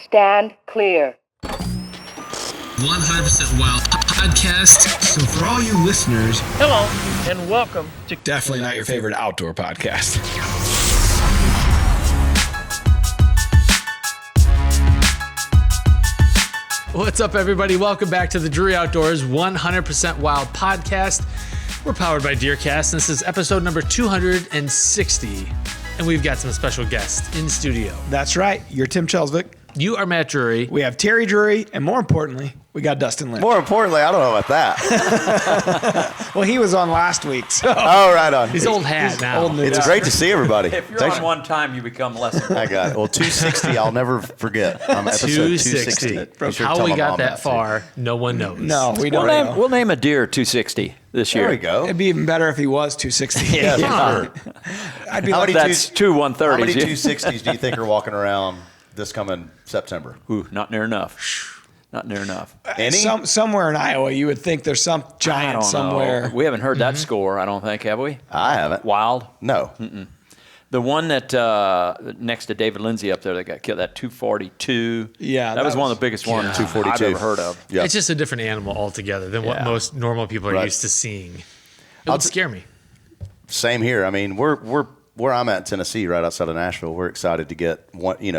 Stand clear. 100% Wild podcast. So for all you listeners, hello and welcome to definitely not your favorite outdoor podcast. What's up, everybody? Welcome back to the Drury Outdoors 100% Wild podcast. We're powered by DeerCast, and this is episode number 260, and we've got some special guests in studio. That's right. You're Tim Chelsvik. You are Matt Drury. We have Terry Drury, and more importantly, we got Dustin Lynch. More importantly, I don't know about that. Well, he was on last week, so. Oh, right on. He's old hat now. Old news. It's great to see everybody. If you're on one time, you become less important. I got it. Well, 260, I'll never forget. I'm episode 260. How we got that far, no one knows. No, we don't know. We'll name a deer 260 this year. There we go. It'd be even better if he was 260. Yeah, sure. I'd be How like, many That's two 130s. How many 260s do you think are walking around this coming September? Ooh, not near enough. Not near enough. Any? somewhere in Iowa, you would think there's some I giant don't somewhere. know. We haven't heard that score, I don't think, have we? I haven't. Wild. No. The one that next to David Lindsay up there that got killed, that 242. Yeah, that was one of the biggest ones 242. I've ever heard of. Yeah. It's just a different animal altogether than what Yeah. most normal people are Right. used to seeing. It would scare me. Same here. I mean, we're where I'm at in Tennessee, right outside of Nashville. We're excited to get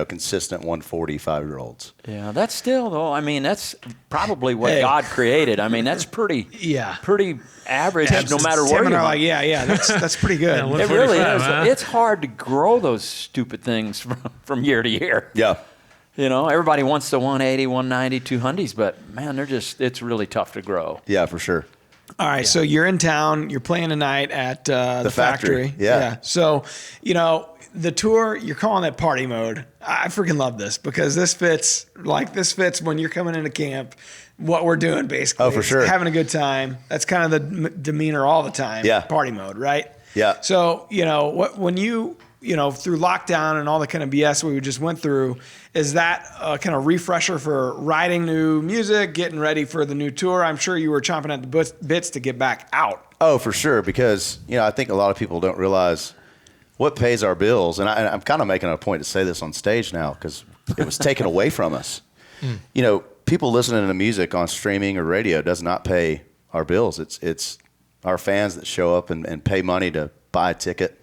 consistent 145-year-olds. Yeah, that's still though. I mean, that's probably what God created. I mean, that's pretty average, no matter where Tim and you I are are. like, yeah, that's pretty good. Yeah, It really is. 145, huh? It's hard to grow those stupid things from year to year. Yeah. You know, everybody wants the 180, 190, 200s, but man, it's really tough to grow. Yeah, for sure. All right, so you're in town. You're playing tonight at the factory. Yeah. So, the tour, you're calling it party mode. I freaking love this because this fits when you're coming into camp, what we're doing basically. Oh, for sure. Having a good time. That's kind of the demeanor all the time. Yeah. Party mode, right? Yeah. So, when you through lockdown and all the kind of BS we just went through, is that a kind of refresher for writing new music, getting ready for the new tour? I'm sure you were chomping at the bits to get back out. Oh, for sure, because I think a lot of people don't realize what pays our bills, and I'm kind of making a point to say this on stage now because it was taken away from us. People listening to music on streaming or radio does not pay our bills. It's our fans that show up and pay money to buy a ticket,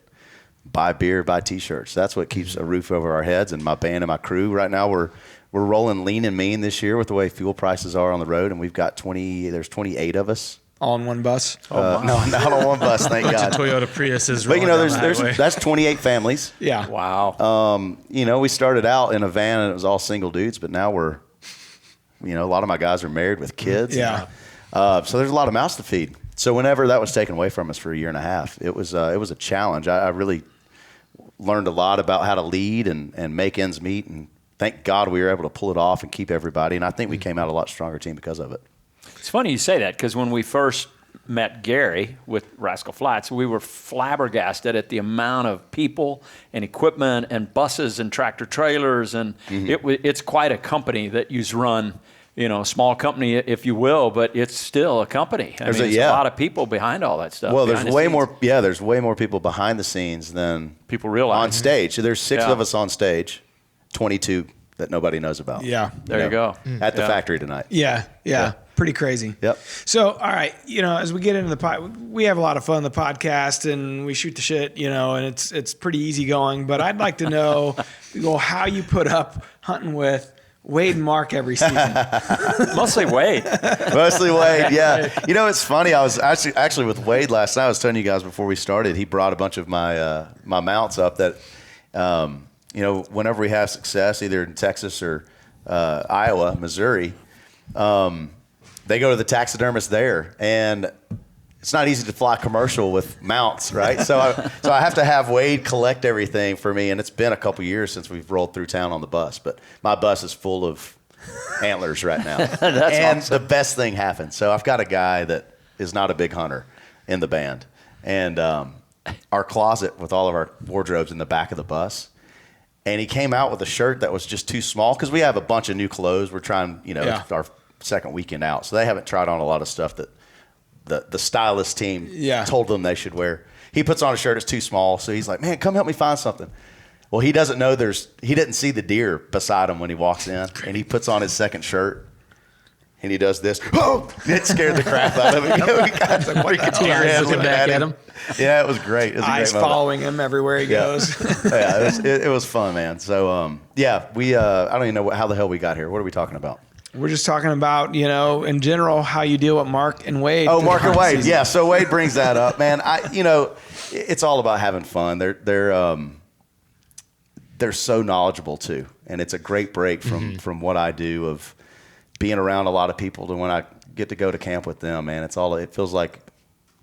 buy beer, buy T-shirts. That's what keeps a roof over our heads. And my band and my crew right now, we're rolling lean and mean this year with the way fuel prices are on the road, and we've got 28 of us. All in one bus? No, not on one bus, thank God. Toyota Priuses. But there's that's 28 families. Yeah. Wow. We started out in a van and it was all single dudes, but now we're, a lot of my guys are married with kids. Yeah. So there's a lot of mouths to feed. So whenever that was taken away from us for a year and a half, it was a challenge. I really learned a lot about how to lead and make ends meet, and thank God we were able to pull it off and keep everybody. And I think we came out a lot stronger team because of it. It's funny you say that because when we first met Gary with Rascal Flats, we were flabbergasted at the amount of people and equipment and buses and tractor trailers, and it's quite a company that you run. Small company, if you will, but it's still a company. There's a lot of people behind all that stuff. Well, there's way more. Yeah, there's way more people behind the scenes than people realize on stage. There's 6 of us on stage, 22 that nobody knows about. Yeah. There you go. At the factory tonight. Yeah. Pretty crazy. Yep. So, all right, as we get into the pod, we have a lot of fun on the podcast and we shoot the shit, and it's pretty easy going. But I'd like to know, how you put up hunting with Wade and Mark every season. Mostly Wade. Yeah. It's funny. I was actually with Wade last night. I was telling you guys before we started. He brought a bunch of my my mounts up that, whenever we have success, either in Texas or Iowa, Missouri, they go to the taxidermist there, and it's not easy to fly commercial with mounts, right? So I have to have Wade collect everything for me, and it's been a couple years since we've rolled through town on the bus, but my bus is full of antlers right now. And awesome. The best thing happened. So I've got a guy that is not a big hunter in the band, and our closet with all of our wardrobes in the back of the bus, and he came out with a shirt that was just too small because we have a bunch of new clothes. We're trying, our second weekend out, so they haven't tried on a lot of stuff that the stylist team told them they should wear. He puts on a shirt that's too small, so he's like, man, come help me find something. Well, he doesn't know he didn't see the deer beside him when he walks in, and he puts on his second shirt, and he does this. Oh, it scared the crap out of him. We got some Tears looking back at him. Yeah, it was great. It was Eyes a great moment. following him everywhere he goes. Yeah, it was fun, man. So, we I don't even know how the hell we got here. What are we talking about? We're just talking about, in general, how you deal with Mark and Wade. Oh, Mark and Wade. Yeah, so Wade brings that up, man. It's all about having fun. They're so knowledgeable too, and it's a great break from what I do of being around a lot of people to when I get to go to camp with them. Man, it feels like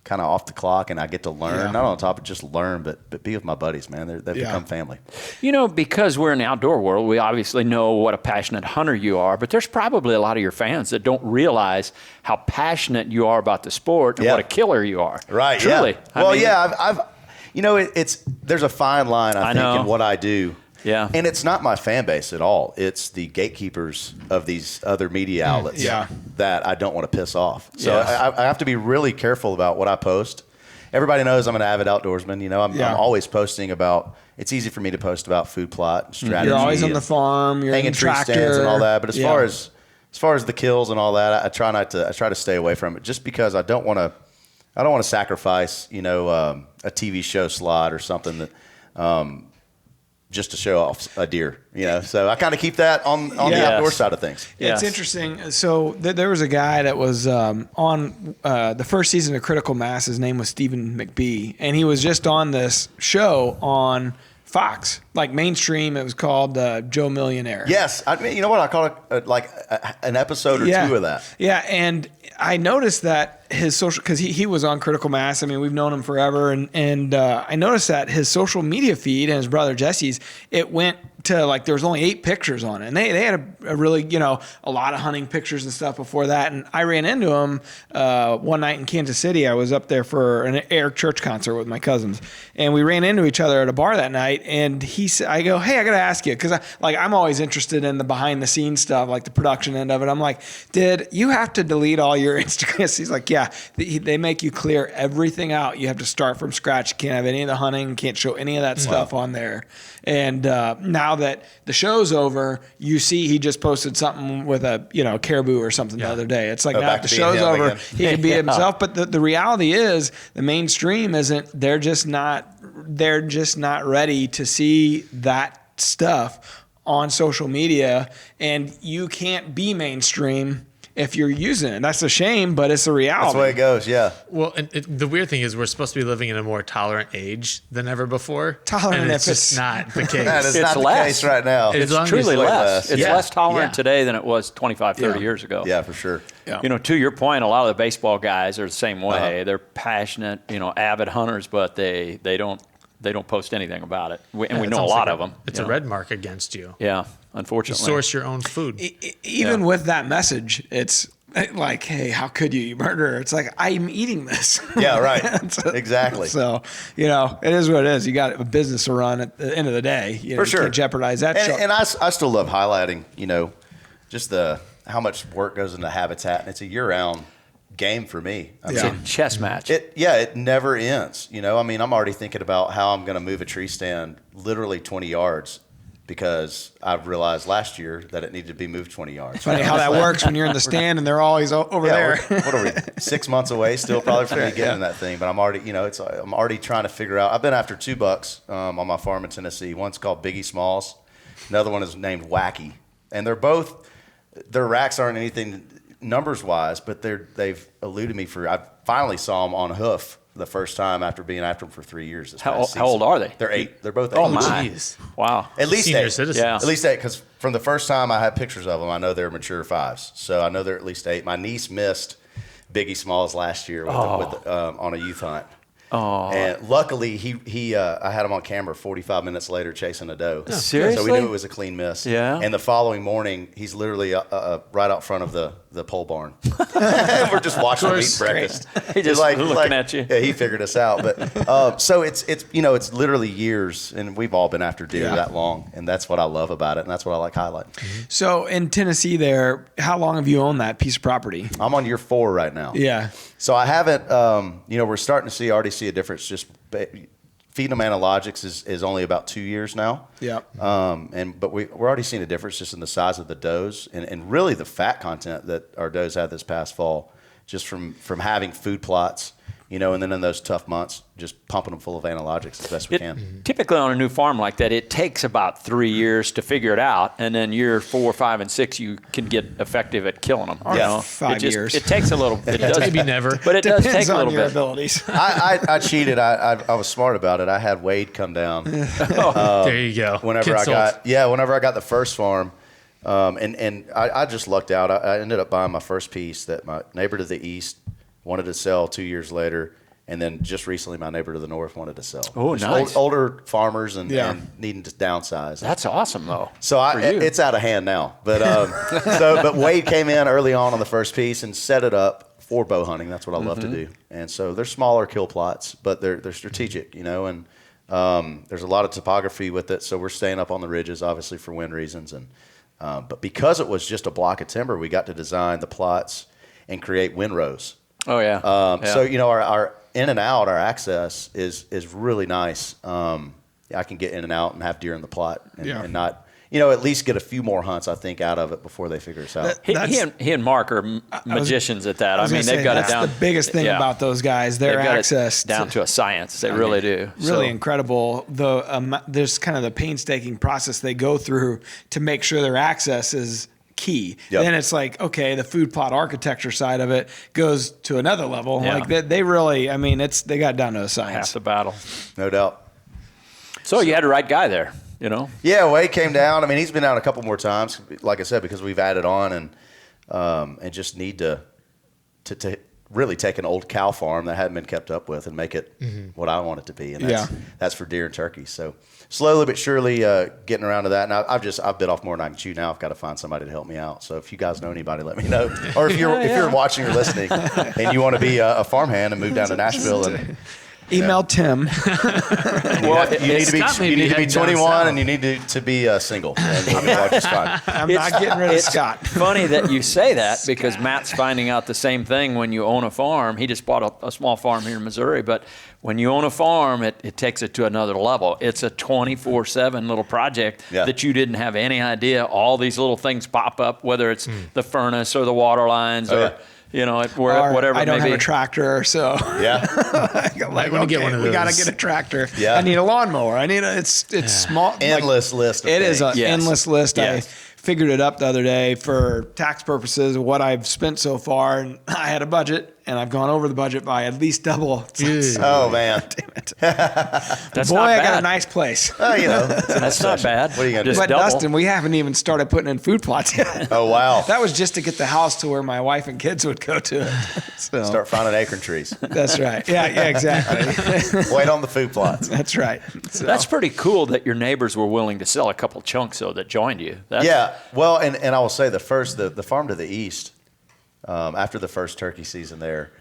kind of off the clock, and I get to learn. Not on top of just learn, but be with my buddies, man. They've become family. Because we're in the outdoor world, we obviously know what a passionate hunter you are, but there's probably a lot of your fans that don't realize how passionate you are about the sport and what a killer you are. Right. Truly. Yeah. I've there's a fine line, I think, in what I do. Yeah. And it's not my fan base at all. It's the gatekeepers of these other media outlets that I don't want to piss off. So I have to be really careful about what I post. Everybody knows I'm an avid outdoorsman. I'm always posting about, it's easy for me to post about food plot and strategy. You're always on the farm, you're hanging in the tree tractor. stands and all that. But as far as the kills and all that, I try to stay away from it just because I don't want to sacrifice, a TV show slot or something that, just to show off a deer, So I kind of keep that on the outdoor side of things. It's interesting. So there was a guy that was on the first season of Critical Mass. His name was Stephen McBee, and he was just on this show on Fox, like mainstream. It was called Joe Millionaire. Yes. You know what? I call it an episode or two of that. Yeah, and I noticed that his social, because he was on Critical Mass. I mean, we've known him forever, and I noticed that his social media feed and his brother Jesse's, it went to there was only 8 pictures on it, and they had a really a lot of hunting pictures and stuff before that. And I ran into him one night in Kansas City. I was up there for an Eric Church concert with my cousins, and we ran into each other at a bar that night. And I go, hey, I got to ask you, because I'm always interested in the behind the scenes stuff, like the production end of it. I'm like, did you have to delete all your Instagrams? He's like, yeah, they make you clear everything out. You have to start from scratch. You can't have any of the hunting, can't show any of that stuff on there. And now that the show's over, you see he just posted something with a caribou or something the other day. It's like now that the show's over, again. He can be himself. But the reality is the mainstream isn't. They're just not ready to see that stuff on social media, and you can't be mainstream if you're using it. That's a shame, but it's a reality. That's the way it goes, yeah. Well, and the weird thing is we're supposed to be living in a more tolerant age than ever before. Tolerant, and it's just not the case. That is not the case right now. It's truly less. It's less tolerant Yeah. today than it was 25, 30 years ago. Yeah, for sure. Yeah. To your point, a lot of the baseball guys are the same way. They're passionate, avid hunters, but they don't post anything about it. We know a lot of them. It's a red mark against you. Yeah, You unfortunately. source your own food. Even with that message, it's like, hey, how could you murderer? It's like, I'm eating this. Yeah, right. Exactly. So, it is what it is. You got a business to run at the end of the day. For sure. You can't jeopardize that. And I still love highlighting, just how much work goes into habitat. And it's a year-round game for me. It's a chess match. It never ends. I'm already thinking about how I'm going to move a tree stand literally 20 yards because I've realized last year that it needed to be moved 20 yards. Funny how that works when you're in the stand and they're always over there. What are we, 6 months away still probably from me getting that thing, but I'm already, I'm already trying to figure out. I've been after 2 bucks on my farm in Tennessee. One's called Biggie Smalls. Another one is named Wacky. And their racks aren't anything numbers wise, but they've eluded me I finally saw them on hoof the first time after being after them for 3 years. How old are they? They're 8. They're both 8. Oh, my. Jeez. Wow. At least Senior 8. citizens. Yeah. At least 8, because from the first time I had pictures of them, I know they're mature 5s. So I know they're at least 8. My niece missed Biggie Smalls last year on a youth hunt. Oh. And luckily, I had him on camera 45 minutes later chasing a doe. Seriously? So we knew it was a clean miss. Yeah. And the following morning, he's literally right out front of the pole barn. We're just watching him eat breakfast. He just looking at you. Yeah, he figured us out. But so it's literally years, and we've all been after deer that long, and that's what I love about it, and that's what I like highlighting. So in Tennessee there, how long have you owned that piece of property? I'm on year 4 right now. Yeah. So I haven't, we're starting to already see a difference just feeding them analogics is only about 2 years now. Yeah. But we're already seeing a difference just in the size of the does and really the fat content that our does had this past fall, just from having food plots, and then in those tough months, just pumping them full of analogics as best we can. Typically on a new farm like that, it takes about 3 years to figure it out, and then year 4, 5, and 6, you can get effective at killing them. Yeah, 5 years. It takes a little. It does, Maybe never. but it does Depends take a on little your bit. abilities. I cheated. I was smart about it. I had Wade come down. There you go. Whenever I got the first farm, and I just lucked out. I ended up buying my first piece that my neighbor to the east wanted to sell 2 years later, and then just recently my neighbor to the north wanted to sell. Oh, Just nice. older farmers and needing to downsize. That's awesome, though. So it's out of hand now. But but Wade came in early on the first piece and set it up for bow hunting. That's what I love to do. And so they're smaller kill plots, but they're strategic, and there's a lot of topography with it. So we're staying up on the ridges, obviously for wind reasons. And but because it was just a block of timber, we got to design the plots and create windrows. Oh yeah. So our in and out, our access is really nice. I can get in and out and have deer in the plot and not, at least get a few more hunts, I think, out of it before they figure us out. He and Mark are magicians at that. I mean, they've got it down. That's the biggest thing about those guys. Their They've got access it down to a science. They really do. Really incredible. There's kind of the painstaking process they go through to make sure their access is key. Yep. Then it's like, okay, the food plot architecture side of it goes to another level. Yeah. Like they really, they got down to a Half science. the battle. No doubt. So you had the right guy there, Yeah, Wade came down. I mean, he's been down a couple more times, like I said, because we've added on and just need to really take an old cow farm that hadn't been kept up with and make it what I want it to be. And that's for deer and turkey. So slowly but surely getting around to that. And I've bit off more than I can chew now. I've got to find somebody to help me out. So if you guys know anybody, let me know. Or if you're watching or listening and you want to be a farmhand and move down to Nashville and Email Tim. Well, you need to be 21 and you need to be single. And you'll just fine. I'm not getting rid of Scott. Funny that you say that because Matt's finding out the same thing when you own a farm. He just bought a small farm here in Missouri, but when you own a farm, it takes it to another level. It's a 24/7 little project that you didn't have any idea. All these little things pop up, whether it's the furnace or the water lines or whatever I don't it may have be. a tractor, so I want to get one of those. we got to get a tractor. Yeah. I need a lawnmower. I need it's small. Endless list of It is things. an endless list. Yes. I figured it up the other day for tax purposes of what I've spent so far, and I had a budget, and I've gone over the budget by at least double. Oh, man. Damn it. That's Boy, not I bad. got a nice place. That's not bad. What are you gonna do? Just But double. Dustin, we haven't even started putting in food plots yet. Oh, wow. That was just to get the house to where my wife and kids would go to it. So, Start finding acorn trees. that's right. Yeah, exactly. Wait on the food plots. That's right. So, That's pretty cool that your neighbors were willing to sell a couple chunks though that joined you. Yeah, well, and I will say the farm to the east, after the first turkey season there,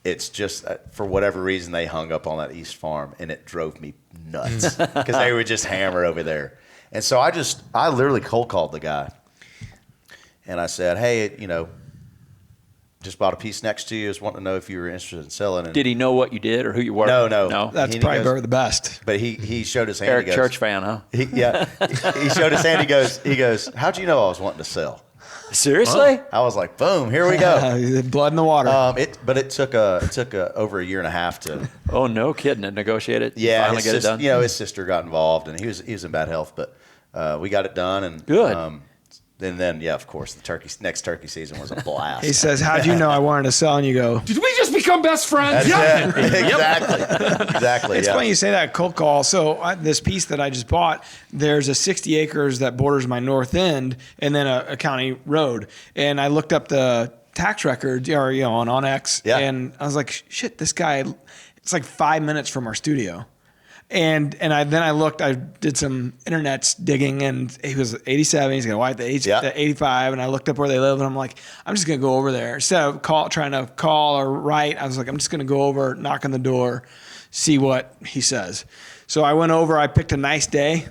it's just for whatever reason they hung up on that east farm, and it drove me nuts because they would just hammer over there. And so I literally cold called the guy, and I said, hey, just bought a piece next to you. Just wanting to know if you were interested in selling. And Did he know what you did or who you were? No. that's He probably goes- the best. But he showed his hand. Eric he goes, Church fan, huh? He showed his hand. He goes, how'd you know I was wanting to sell? Seriously? I was like, boom, here we go. Blood in the water. But it took over a year and a half to. Oh, no kidding. To negotiate it. Yeah, Finally get it done. His sister got involved, and he was in bad health, but we got it done, and Good. And then, of course, the next turkey season was a blast. He says, how'd you know I wanted to sell? And you go, Did we just become best friends? That's it. Exactly. it's funny you say that cold call. So this piece that I just bought, there's a 60 acres that borders my north end and then a county road. And I looked up the tax record on OnX, and I was like, shit, this guy, it's like 5 minutes from our studio. And I looked, I did some internet digging, and he was 87. He's got a wife at 85. And I looked up where they live, and I'm like, I'm just going to go over there. Instead of trying to call or write, I was like, I'm just going to go over, knock on the door, see what he says. So I went over, I picked a nice day,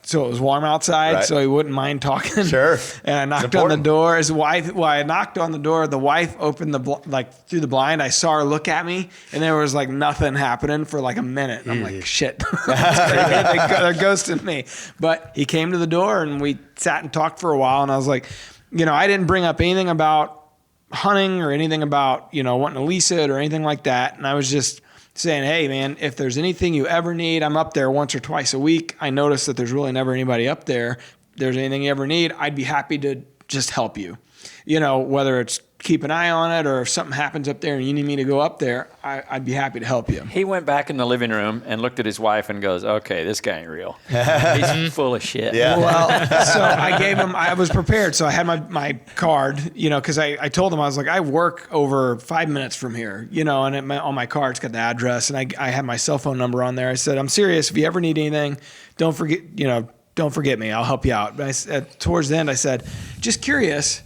so it was warm outside, Right. so he wouldn't mind talking. Sure. And I knocked on the door. His wife, I knocked on the door. The wife opened through the blind. I saw her look at me, and there was nothing happening for a minute. And I'm like, shit. They're ghosting me. But he came to the door, and we sat and talked for a while, and I was like, I didn't bring up anything about hunting or anything about, wanting to lease it or anything like that. And I was just saying, hey man, if there's anything you ever need, I'm up there once or twice a week. I noticed that there's really never anybody up there. If there's anything you ever need, I'd be happy to just help you. Whether it's keep an eye on it or if something happens up there and you need me to go up there, I'd be happy to help you. He went back in the living room and looked at his wife and goes, okay, this guy ain't real. He's full of shit. Yeah. Well, so I gave him, I was prepared. So I had my card, because I told him, I was like, I work over 5 minutes from here, and on my card, it's got the address, and I had my cell phone number on there. I said, I'm serious. If you ever need anything, don't forget me. I'll help you out. But I said, towards the end, I said, just curious.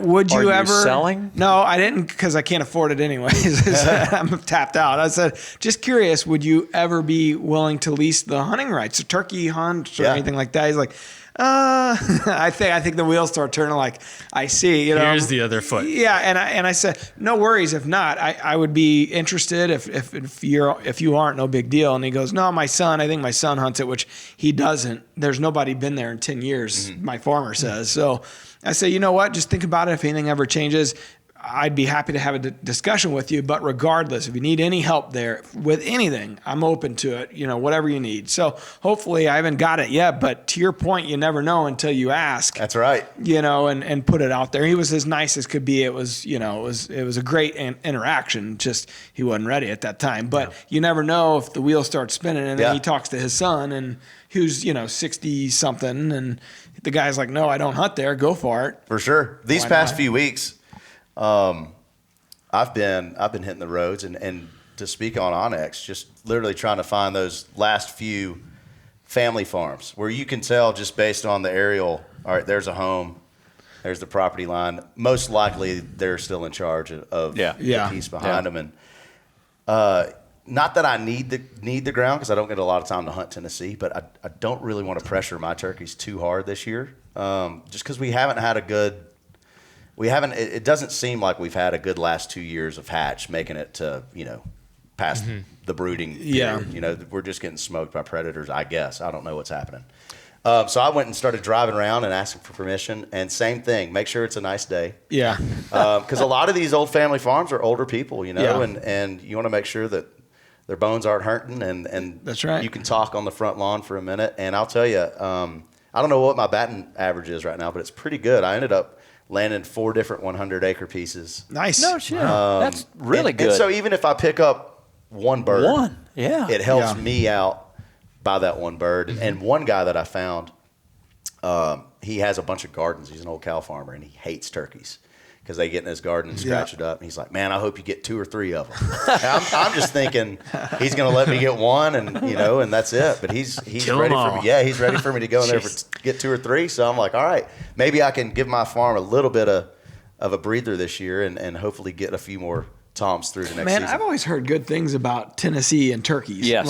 Would you Are ever selling? No, I didn't, because I can't afford it anyways. I'm tapped out. I said, just curious, would you ever be willing to lease the hunting rights, a turkey hunt or anything like that? He's like, I think the wheels start turning. I see. Here's the other foot. Yeah, and I said, no worries. If not, I would be interested. If you aren't, no big deal. And he goes, no, I think my son hunts it, which he doesn't. There's nobody been there in 10 years. My farmer says so. I say, you know what? Just think about it. If anything ever changes, I'd be happy to have a discussion with you. But regardless, if you need any help there with anything, I'm open to it, whatever you need. So hopefully I haven't got it yet. But to your point, you never know until you ask. That's right. And put it out there. He was as nice as could be. It was, it was a great interaction. Just he wasn't ready at that time. But you never know if the wheel starts spinning and then he talks to his son and who's, 60 something. And the guy's like, no, I don't hunt there. Go for it. For sure. These past few weeks, I've been hitting the roads and to speak on Onyx, just literally trying to find those last few family farms where you can tell just based on the aerial, all right, there's a home, there's the property line. Most likely they're still in charge of the piece behind them. And not that I need the ground because I don't get a lot of time to hunt Tennessee, but I don't really want to pressure my turkeys too hard this year, just because we haven't had it doesn't seem like we've had a good last 2 years of hatch making it to, past the brooding period. We're just getting smoked by predators, I guess. I don't know what's happening. So I went and started driving around and asking for permission, and same thing, make sure it's a nice day. Yeah. Because a lot of these old family farms are older people, and you want to make sure that their bones aren't hurting, and that's right. You can talk on the front lawn for a minute. And I'll tell you, I don't know what my batting average is right now, but it's pretty good. I ended up landing 4 different 100-acre pieces. Nice. No shit. That's really good. And so even if I pick up one bird, it helps me out by that one bird. And one guy that I found, he has a bunch of gardens. He's an old cow farmer, and he hates turkeys because they get in his garden and scratch it up. And he's like, man, I hope you get 2 or 3 of them. I'm just thinking he's going to let me get one, and and that's it. But he's ready for me. Yeah, he's ready for me to go in there get 2 or 3. So I'm like, all right, maybe I can give my farm a little bit of a breather this year, and hopefully get a few more toms through the next season. Man, I've always heard good things about Tennessee and turkeys. Yes.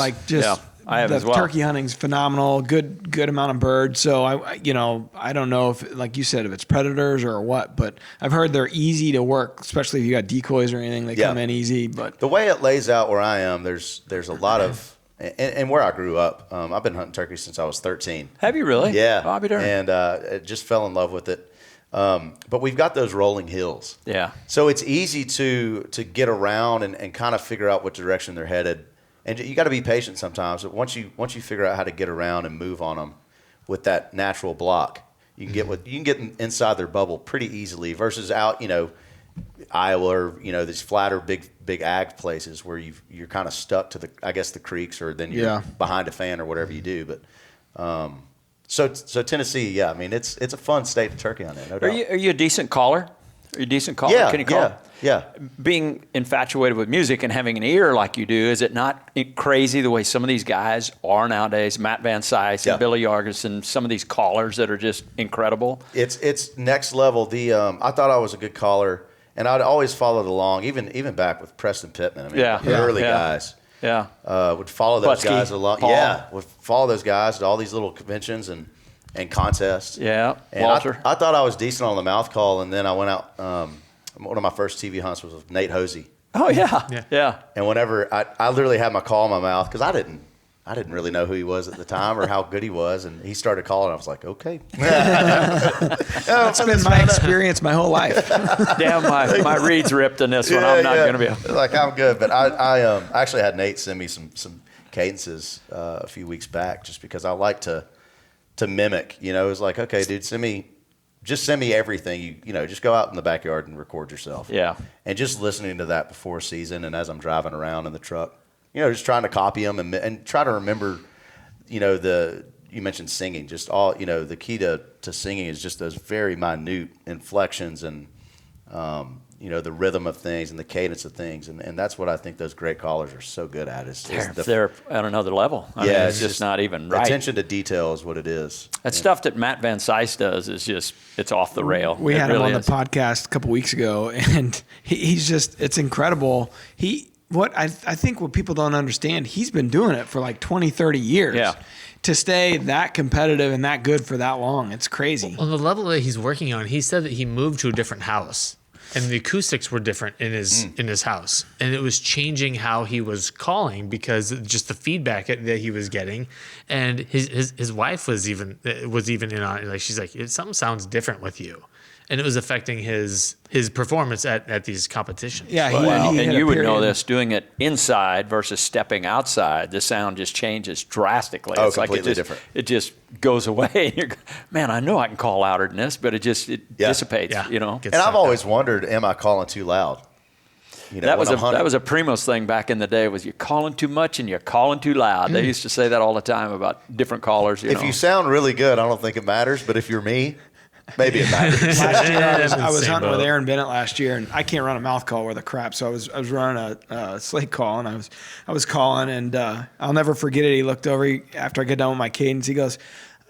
I have as well. Turkey hunting's phenomenal. Good amount of birds. So I don't know if, like you said, if it's predators or what, but I've heard they're easy to work, especially if you got decoys or anything. They come in easy. But the way it lays out where I am, there's a lot of, and where I grew up, I've been hunting turkeys since I was 13. Have you really? Yeah. Bobby Durham. And I just fell in love with it. But we've got those rolling hills. Yeah. So it's easy to get around and kind of figure out what direction they're headed. And you got to be patient sometimes. But once you figure out how to get around and move on them with that natural block, you can get inside their bubble pretty easily. Versus out, Iowa or these flatter big ag places where you're kind of stuck to the creeks, or then you're behind a fan or whatever you do. But so Tennessee, I mean it's a fun state to turkey on there. No doubt. Are you a decent caller? Are you a decent caller? Yeah. Can you call? Yeah. Being infatuated with music and having an ear like you do, is it not crazy the way some of these guys are nowadays? Matt Van Syce and Billy Yargis and some of these callers that are just incredible. It's next level. I thought I was a good caller, and I'd always followed along, even back with Preston Pittman. I mean, the early guys. Yeah. Would follow those Butsky, guys along. Paul. Yeah, would follow those guys to all these little conventions and contests. Yeah, and Walter. I thought I was decent on the mouth call, and then I went out. One of my first TV hunts was with Nate Hosey. Oh, yeah. And whenever I literally had my call in my mouth because I didn't really know who he was at the time or how good he was, and he started calling. I was like, okay. That's been my experience my whole life. Damn, my reed's ripped in this one. I'm not going to be able. Like, I'm good. But I actually had Nate send me some cadences a few weeks back just because I like to mimic. You know, it was like, okay, dude, send me everything. You know, just go out in the backyard and record yourself. Yeah. And just listening to that before season and as I'm driving around in the truck, you know, just trying to copy them and try to remember, you know, you mentioned singing, just all, you know, the key to singing is just those very minute inflections and, you know, the rhythm of things and the cadence of things. And that's what I think those great callers are so good at. They're at another level. I mean, it's just not even right. Attention to detail is what it is. That stuff that Matt Van Sice does is just, it's off the rail. We had him really on is. the podcast a couple weeks ago, and he's just, it's incredible. I think what people don't understand, he's been doing it for like 20, 30 years. Yeah. To stay that competitive and that good for that long, it's crazy. On the level that he's working on, he said that he moved to a different house, and the acoustics were different in his house, and it was changing how he was calling because of just the feedback that he was getting. And his wife was even in on it. Like, she's like, something sounds different with you. And it was affecting his performance at these competitions. Yeah, and you would know this, doing it inside versus stepping outside, the sound just changes drastically. Oh, it's completely like different. It just goes away. You're, man, I know I can call louder than this, but it dissipates, Yeah. you know? And I've always wondered, am I calling too loud? You know, That was a Primos thing back in the day, was you're calling too much and you're calling too loud. They used to say that all the time about different callers. If you sound really good, I don't think it matters. But if you're me, maybe it matters. Last year, I was Same hunting with boat. Aaron Bennett last year, and I can't run a mouth call worth a crap. So I was running a slate call, and I was calling, and I'll never forget it. He looked over after I get done with my cadence. He goes,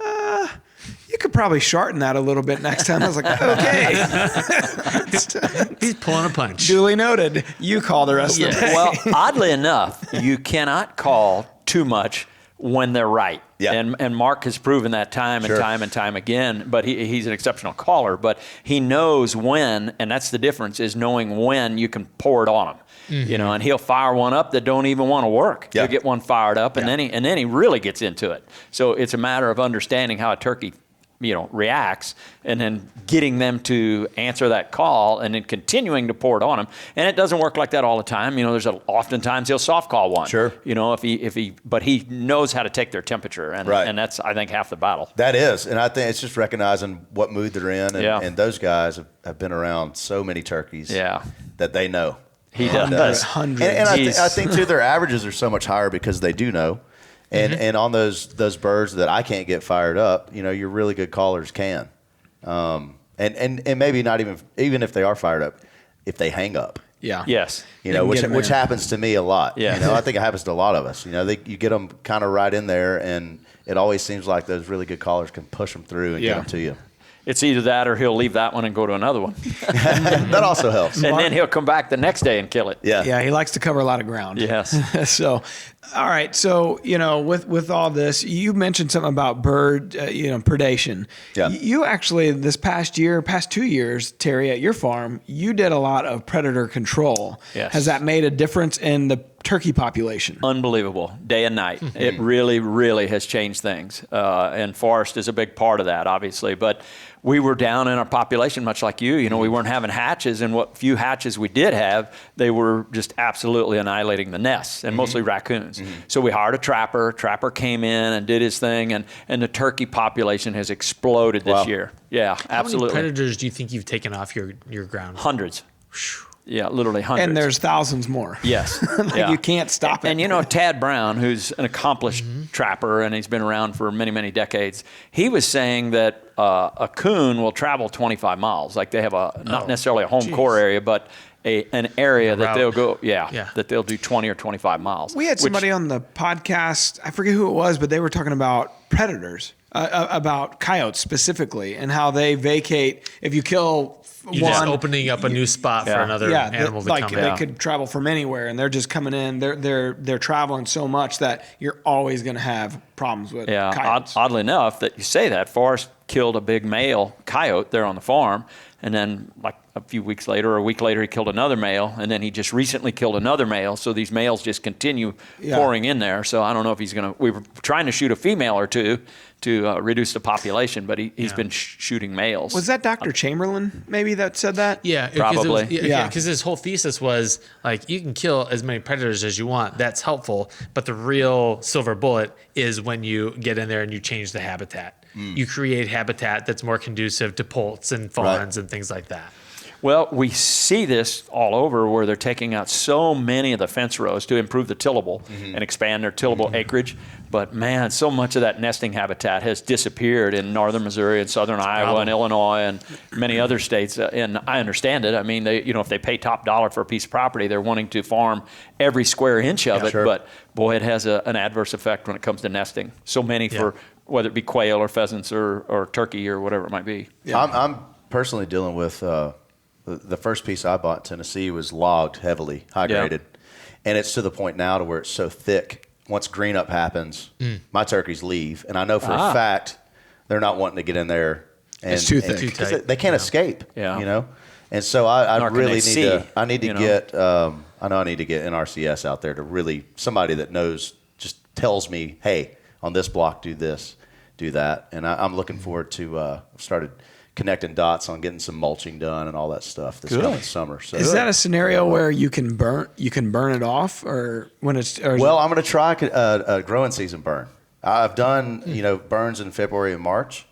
"You could probably shorten that a little bit next time." I was like, "Okay." He's pulling a punch. Duly noted. You call the rest of the day. Well, oddly enough, you cannot call too much when they're right. Yeah. And Mark has proven that time and Sure. time and time again, but he's an exceptional caller, but he knows when, and that's the difference, is knowing when you can pour it on him. You know, and he'll fire one up that don't even want to work. Yeah. He'll get one fired up, and then he really gets into it. So it's a matter of understanding how a turkey, you know, reacts, and then getting them to answer that call, and then continuing to pour it on them. And it doesn't work like that all the time. You know, oftentimes he'll soft call one. Sure. You know, but he knows how to take their temperature, and Right. and that's, I think, half the battle. That is, and I think it's just recognizing what mood they're in, and, Yeah. and those guys have been around so many turkeys that they know. He And, does. Hundreds. And He's- I think too, their averages are so much higher because they do know. And on those birds that I can't get fired up, you know, your really good callers can. And maybe not even if they are fired up, if they hang up. Yeah. Yes. You know, can get 'em which there. happens to me a lot. Yeah. You know, I think it happens to a lot of us. You know, you get them kind of right in there, and it always seems like those really good callers can push them through and get them to you. It's either that or he'll leave that one and go to another one. That also helps. And then he'll come back the next day and kill it. Yeah. Yeah, he likes to cover a lot of ground. Yes. So, all right. So, you know, with all this, you mentioned something about bird, predation. Yeah. You actually, this past 2 years, Terry, at your farm, you did a lot of predator control. Yes. Has that made a difference in the turkey population? Unbelievable, day and night. It really, really has changed things. And forest is a big part of that, obviously. But we were down in our population, much like you. You know, we weren't having hatches, and what few hatches we did have, they were just absolutely annihilating the nests, and mostly raccoons. So we hired a trapper. Trapper came in and did his thing, and the turkey population has exploded this Wow. year. Yeah, How absolutely. many predators do you think you've taken off your ground? Hundreds. Yeah, literally hundreds. And there's thousands more. Yes. You can't stop it. And you know, Tad Brown, who's an accomplished trapper, and he's been around for many, many decades, he was saying that a coon will travel 25 miles. Like they have not necessarily a home core area, but an area that route. they'll go, Yeah. that they'll do 20 or 25 miles. We had somebody on the podcast, I forget who it was, but they were talking about predators, about coyotes specifically, and how they vacate. If you kill You're just opening up a new spot for another animal to come in. They could travel from anywhere, and they're just coming in. They're traveling so much that you're always going to have problems with coyotes. Oddly enough, that you say that, Forrest killed a big male coyote there on the farm, and then like a few weeks later or a week later, he killed another male, and then he just recently killed another male. So these males just continue pouring in there. So I don't know if he's going to. We were trying to shoot a female or two to reduce the population, but he's been shooting males. Was that Dr. Chamberlain maybe that said that? Yeah, probably. Because his whole thesis was like, you can kill as many predators as you want. That's helpful, but the real silver bullet is when you get in there and you change the habitat. You create habitat that's more conducive to poults and fawns and things like that. Well, we see this all over where they're taking out so many of the fence rows to improve the tillable and expand their tillable acreage. But man, so much of that nesting habitat has disappeared in northern Missouri and southern Iowa and Illinois and many other states. And I understand it. I mean, if they pay top dollar for a piece of property, they're wanting to farm every square inch of it. Sure. But boy, it has an adverse effect when it comes to nesting. So many for whether it be quail or pheasants or turkey or whatever it might be. Yeah. I'm personally dealing with. The first piece I bought in Tennessee was logged heavily, high graded. And it's to the point now to where it's so thick. Once green up happens, my turkeys leave. And I know for a fact they're not wanting to get in there. And, it's too thick. They can't escape, you know? And so I really need to, I need to get, I know I need to get NRCS out there to really, somebody that knows, just tells me, hey, on this block, do this, do that. And I'm looking forward to, started connecting dots on getting some mulching done and all that stuff this coming summer. So is that a scenario where you can burn it off, or when it's? Well, I'm going to try a growing season burn. I've done burns in February and March,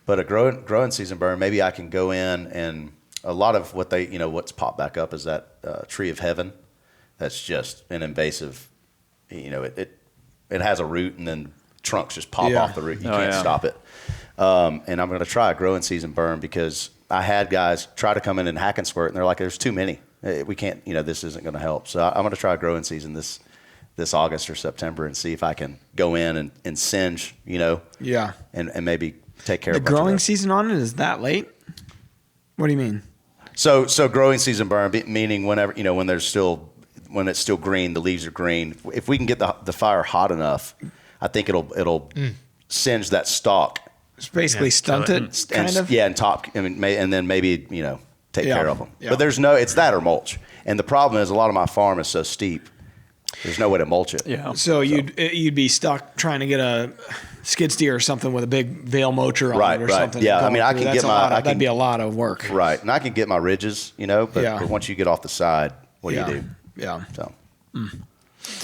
but a growing season burn, maybe I can go in and a lot of what what's popped back up is that tree of heaven. That's just an invasive. It has a root and then trunks just pop off the root. You can't stop it. And I'm going to try a growing season burn because I had guys try to come in and hack and squirt, and they're like, "There's too many. We can't. This isn't going to help." So I'm going to try a growing season this August or September and see if I can go in and singe. And maybe take care of the growing season on it. Is that late? What do you mean? So growing season burn meaning whenever when it's still green, the leaves are green. If we can get the fire hot enough, I think it'll singe that stalk. It's basically stunted, kind of. Yeah, and top, and then maybe take care of them. Yeah. But it's that or mulch. And the problem is a lot of my farm is so steep. There's no way to mulch it. Yeah. So you'd be stuck trying to get a skid steer or something with a big veil mulcher on it or something. Yeah, I can get that'd be a lot of work. Right, and I can get my ridges, but once you get off the side, what do you do? Yeah. So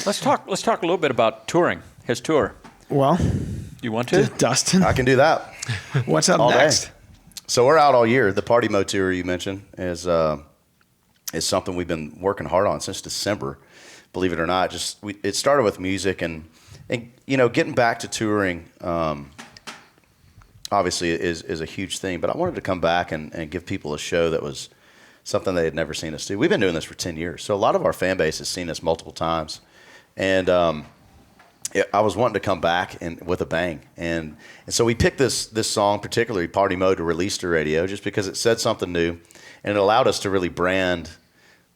let's talk a little bit about touring. His tour. Well, you want to? Dustin? I can do that. What's up next? Day. So we're out all year. The Party Mo tour you mentioned is something we've been working hard on since December. Believe it or not, it started with music and getting back to touring. Obviously is a huge thing, but I wanted to come back and give people a show that was something they had never seen us do. We've been doing this for 10 years, so a lot of our fan base has seen us multiple times, and I was wanting to come back with a bang, and so we picked this song, particularly Party Mode, to release to radio just because it said something new, and it allowed us to really brand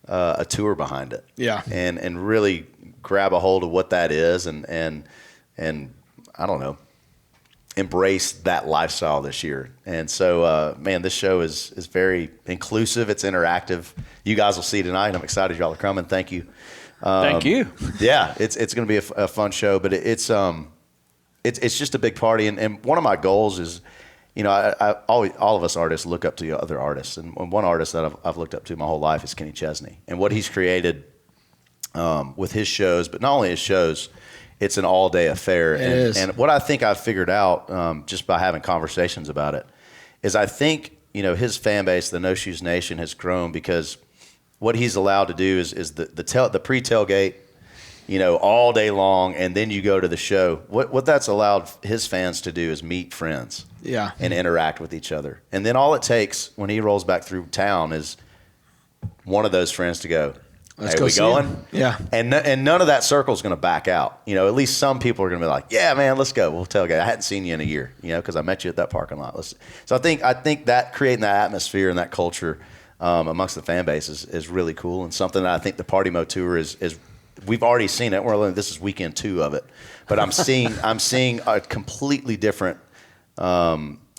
a tour behind it. Yeah. And really grab a hold of what that is and I don't know, embrace that lifestyle this year. And so, this show is very inclusive. It's interactive. You guys will see tonight. I'm excited y'all are coming. Thank you. Thank you. Yeah, it's going to be a fun show, but it's just a big party. And one of my goals is, all of us artists look up to other artists. And one artist that I've looked up to my whole life is Kenny Chesney. And what he's created with his shows, but not only his shows, it's an all-day affair. And what I think I've figured out just by having conversations about it is I think, his fan base, the No Shoes Nation, has grown because what he's allowed to do is the pre-tailgate, all day long, and then you go to the show. What that's allowed his fans to do is meet friends, and interact with each other. And then all it takes when he rolls back through town is one of those friends to go, Let's hey, go we see going? him. Yeah. And none of that circle is going to back out. You know, at least some people are going to be like, yeah, man, let's go. We'll tailgate. I hadn't seen you in a year, you know, because I met you at that parking lot. So I think that creating that atmosphere and that culture amongst the fan base is really cool, and something that I think the Party Mode Tour is we've already seen it. This is weekend 2 of it, but I'm seeing a completely different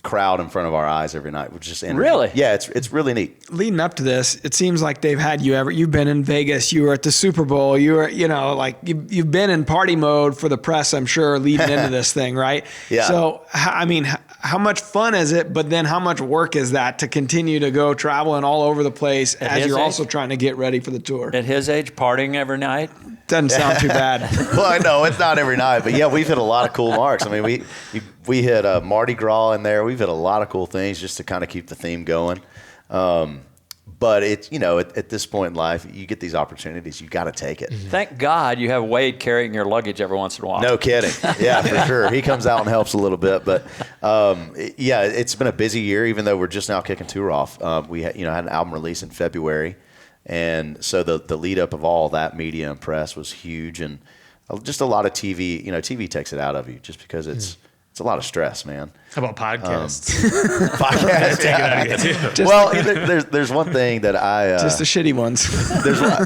crowd in front of our eyes every night, which is energy. Really? Yeah, it's really neat. Leading up to this, it seems like they've had you've been in Vegas, you were at the Super Bowl, you were, like you've been in party mode for the press, I'm sure, leading into this thing, right? Yeah. So, I mean, how much fun is it, but then how much work is that to continue to go traveling all over the place as you're also trying to get ready for the tour? At his age, partying every night? Doesn't sound too bad. Well, I know it's not every night, but yeah, we've hit a lot of cool marks. I mean, we hit a Mardi Gras in there. We've hit a lot of cool things just to kind of keep the theme going. But it's, at this point in life, you get these opportunities, you got to take it. Thank God you have Wade carrying your luggage every once in a while. No kidding. Yeah, for sure. He comes out and helps a little bit, but yeah, it's been a busy year. Even though we're just now kicking tour off, we had an album release in February, and so the lead up of all that media and press was huge, and just a lot of TV. TV takes it out of you just because it's a lot of stress, man. How about podcasts? Podcasts. Yeah. Well, there's one thing that I just the shitty ones. There's one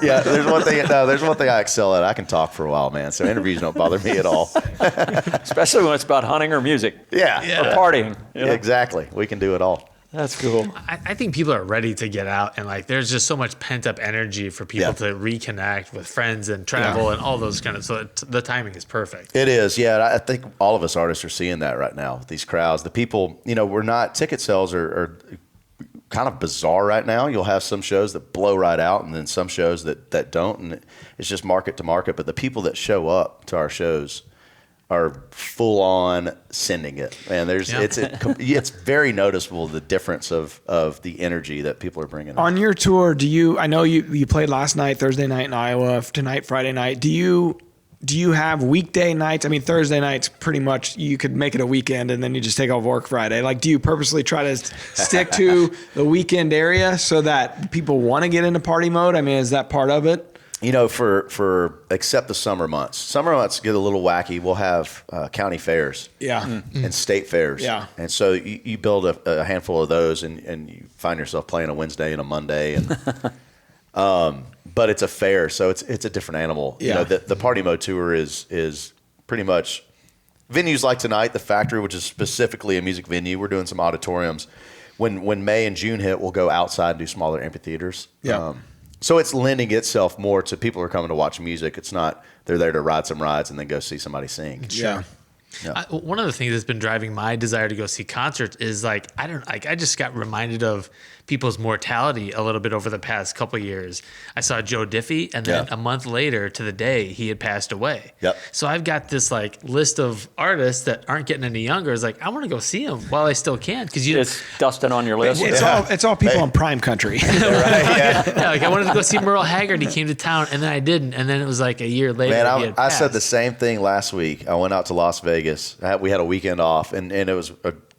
thing. No, there's one thing I excel at. I can talk for a while, man. So interviews don't bother me at all. Especially when it's about hunting or music. Yeah. Or partying. Yeah, exactly. We can do it all. That's cool. I think people are ready to get out, and there's just so much pent up energy for people to reconnect with friends and travel and all those kind of. So the timing is perfect. It is, yeah. I think all of us artists are seeing that right now. These crowds, the people. We're not. Ticket sales are kind of bizarre right now. You'll have some shows that blow right out, and then some shows that don't, and it's just market to market. But the people that show up to our shows are full on sending it, and it's very noticeable, the difference of the energy that people are bringing on your tour. I know you played last night, Thursday night in Iowa, tonight Friday night. Do you have weekday nights? I mean, Thursday nights pretty much you could make it a weekend and then you just take off work Friday. Do you purposely try to stick to the weekend area so that people want to get into party mode? I mean, is that part of it? For except the summer months. Summer months get a little wacky. We'll have county fairs, and state fairs, and so you build a handful of those, and you find yourself playing a Wednesday and a Monday, and but it's a fair, so it's a different animal. Yeah. The Party Mode Tour is pretty much venues like tonight, the Factory, which is specifically a music venue. We're doing some auditoriums. When May and June hit, we'll go outside and do smaller amphitheaters. Yeah. So it's lending itself more to people who are coming to watch music. It's not they're there to ride some rides and then go see somebody sing. Yeah. One of the things that's been driving my desire to go see concerts is I just got reminded of people's mortality a little bit over the past couple of years. I saw Joe Diffie, and then a month later to the day he had passed away. Yep. So I've got this list of artists that aren't getting any younger. It's I want to go see them while I still can, because it's Dustin on your list. It's all people in prime country. Right, yeah. I wanted to go see Merle Haggard. He came to town, and then I didn't, and then it was a year later. Man, I said the same thing last week. I went out to Las Vegas. We had a weekend off, and it was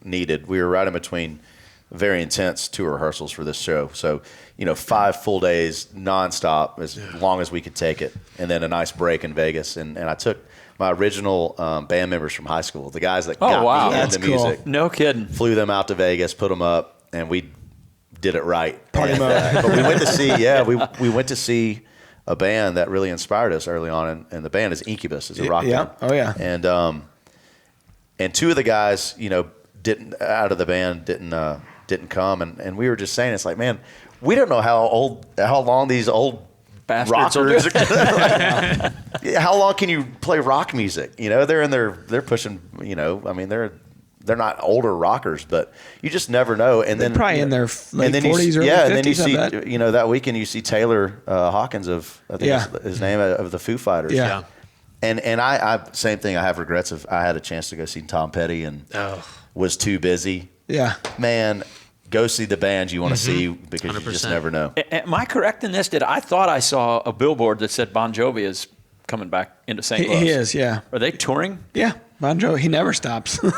needed. We were right in between very intense tour rehearsals for this show. So, 5 full days nonstop, as long as we could take it, and then a nice break in Vegas. And I took my original band members from high school, the guys that got me into music. No kidding. Flew them out to Vegas, put them up, and we did it right. Party mode. But we went to see, we went to see a band that really inspired us early on, and the band is Incubus. It's a rock band. Oh yeah. And 2 of the guys, didn't come, and we were just saying, it's man, we don't know how long these old bastards rockers are. How long can you play rock music? They're pushing. They're not older rockers, but you just never know. And they're then probably in their late 40s or 50s. And then you see, that weekend you see Taylor Hawkins of, I think his name, of the Foo Fighters. Yeah. And I same thing. I have regrets of I had a chance to go see Tom Petty and was too busy. Yeah. Man, go see the bands you want to see, because 100%. You just never know. Am I correct in this? I thought I saw a billboard that said Bon Jovi is coming back into St. Louis. He is, yeah. Are they touring? Yeah. Bon Jovi, he never stops. Well,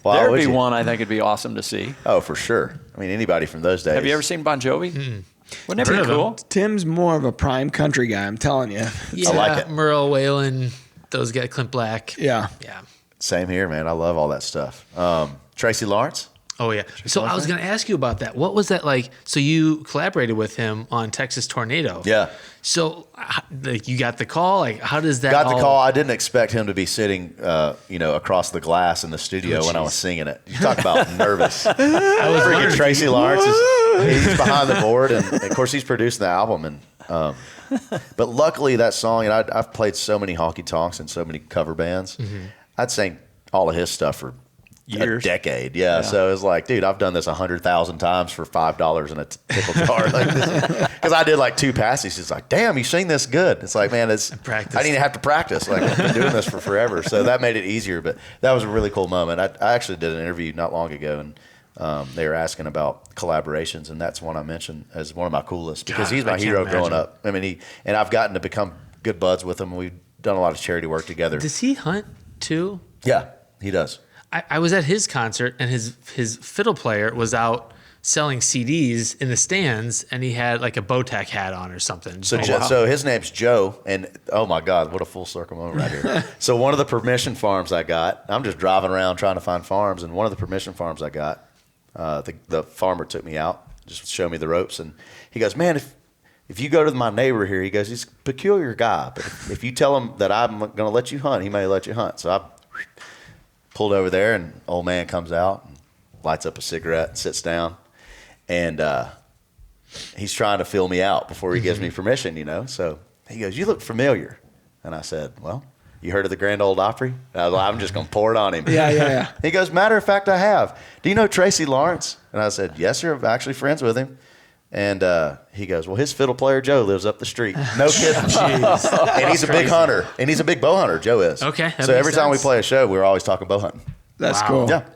there'd be one I think it'd be awesome to see. Oh, for sure. I mean, anybody from those days. Have you ever seen Bon Jovi? Wouldn't that be cool? Tim's more of a prime country guy, I'm telling you. Yeah, I like it. Merle Whalen, those guys, Clint Black. Yeah. Yeah. Same here, man. I love all that stuff. Tracy Lawrence. Oh, yeah. So I was going to ask you about that. What was that like? So you collaborated with him on Texas Tornado. Yeah. So like, you got the call? Like, how does that Got the call. I didn't expect him to be sitting, across the glass in the studio when I was singing it. You talk about nervous. Freaking Tracy Lawrence he's behind the board, and of course he's producing the album. And but luckily that song, and I've played so many honky tonks and so many cover bands. Mm-hmm. I'd sang all of his stuff for years, a decade. Yeah. So it was like, dude, I've done this 100,000 times for $5 in a pickle jar. Because I did like 2 passes. It's like, damn, you sing this good. It's like, man, I didn't even have to practice. Like, I've been doing this for forever. So that made it easier. But that was a really cool moment. I actually did an interview not long ago, and they were asking about collaborations, and that's one I mentioned as one of my coolest because he's my hero growing up. I mean, and I've gotten to become good buds with him. We've done a lot of charity work together. Does he hunt too? Yeah, he does. I was at his concert, and his fiddle player was out selling CDs in the stands, and he had like a Bowtack hat on or something. So his name's Joe, and oh my God, what a full circle moment right here. So one of the permission farms I got, I'm just driving around trying to find farms, and one of the permission farms I got, the farmer took me out, just showed me the ropes, and he goes, man, if you go to my neighbor here, he goes, he's a peculiar guy, but if you tell him that I'm going to let you hunt, he may let you hunt. So I pulled over there, and old man comes out and lights up a cigarette and sits down, and he's trying to fill me out before he gives me permission, So he goes, you look familiar. And I said, well, you heard of the Grand Ole Opry? I'm just going to pour it on him. Yeah. He goes, matter of fact, I have. Do you know Tracy Lawrence? And I said, yes, sir. I'm actually friends with him. And he goes, well, his fiddle player, Joe, lives up the street. No kidding. And he's a big hunter. And he's a big bow hunter, Joe is. Okay. So every time we play a show, we're always talking bow hunting. That's cool. Yeah.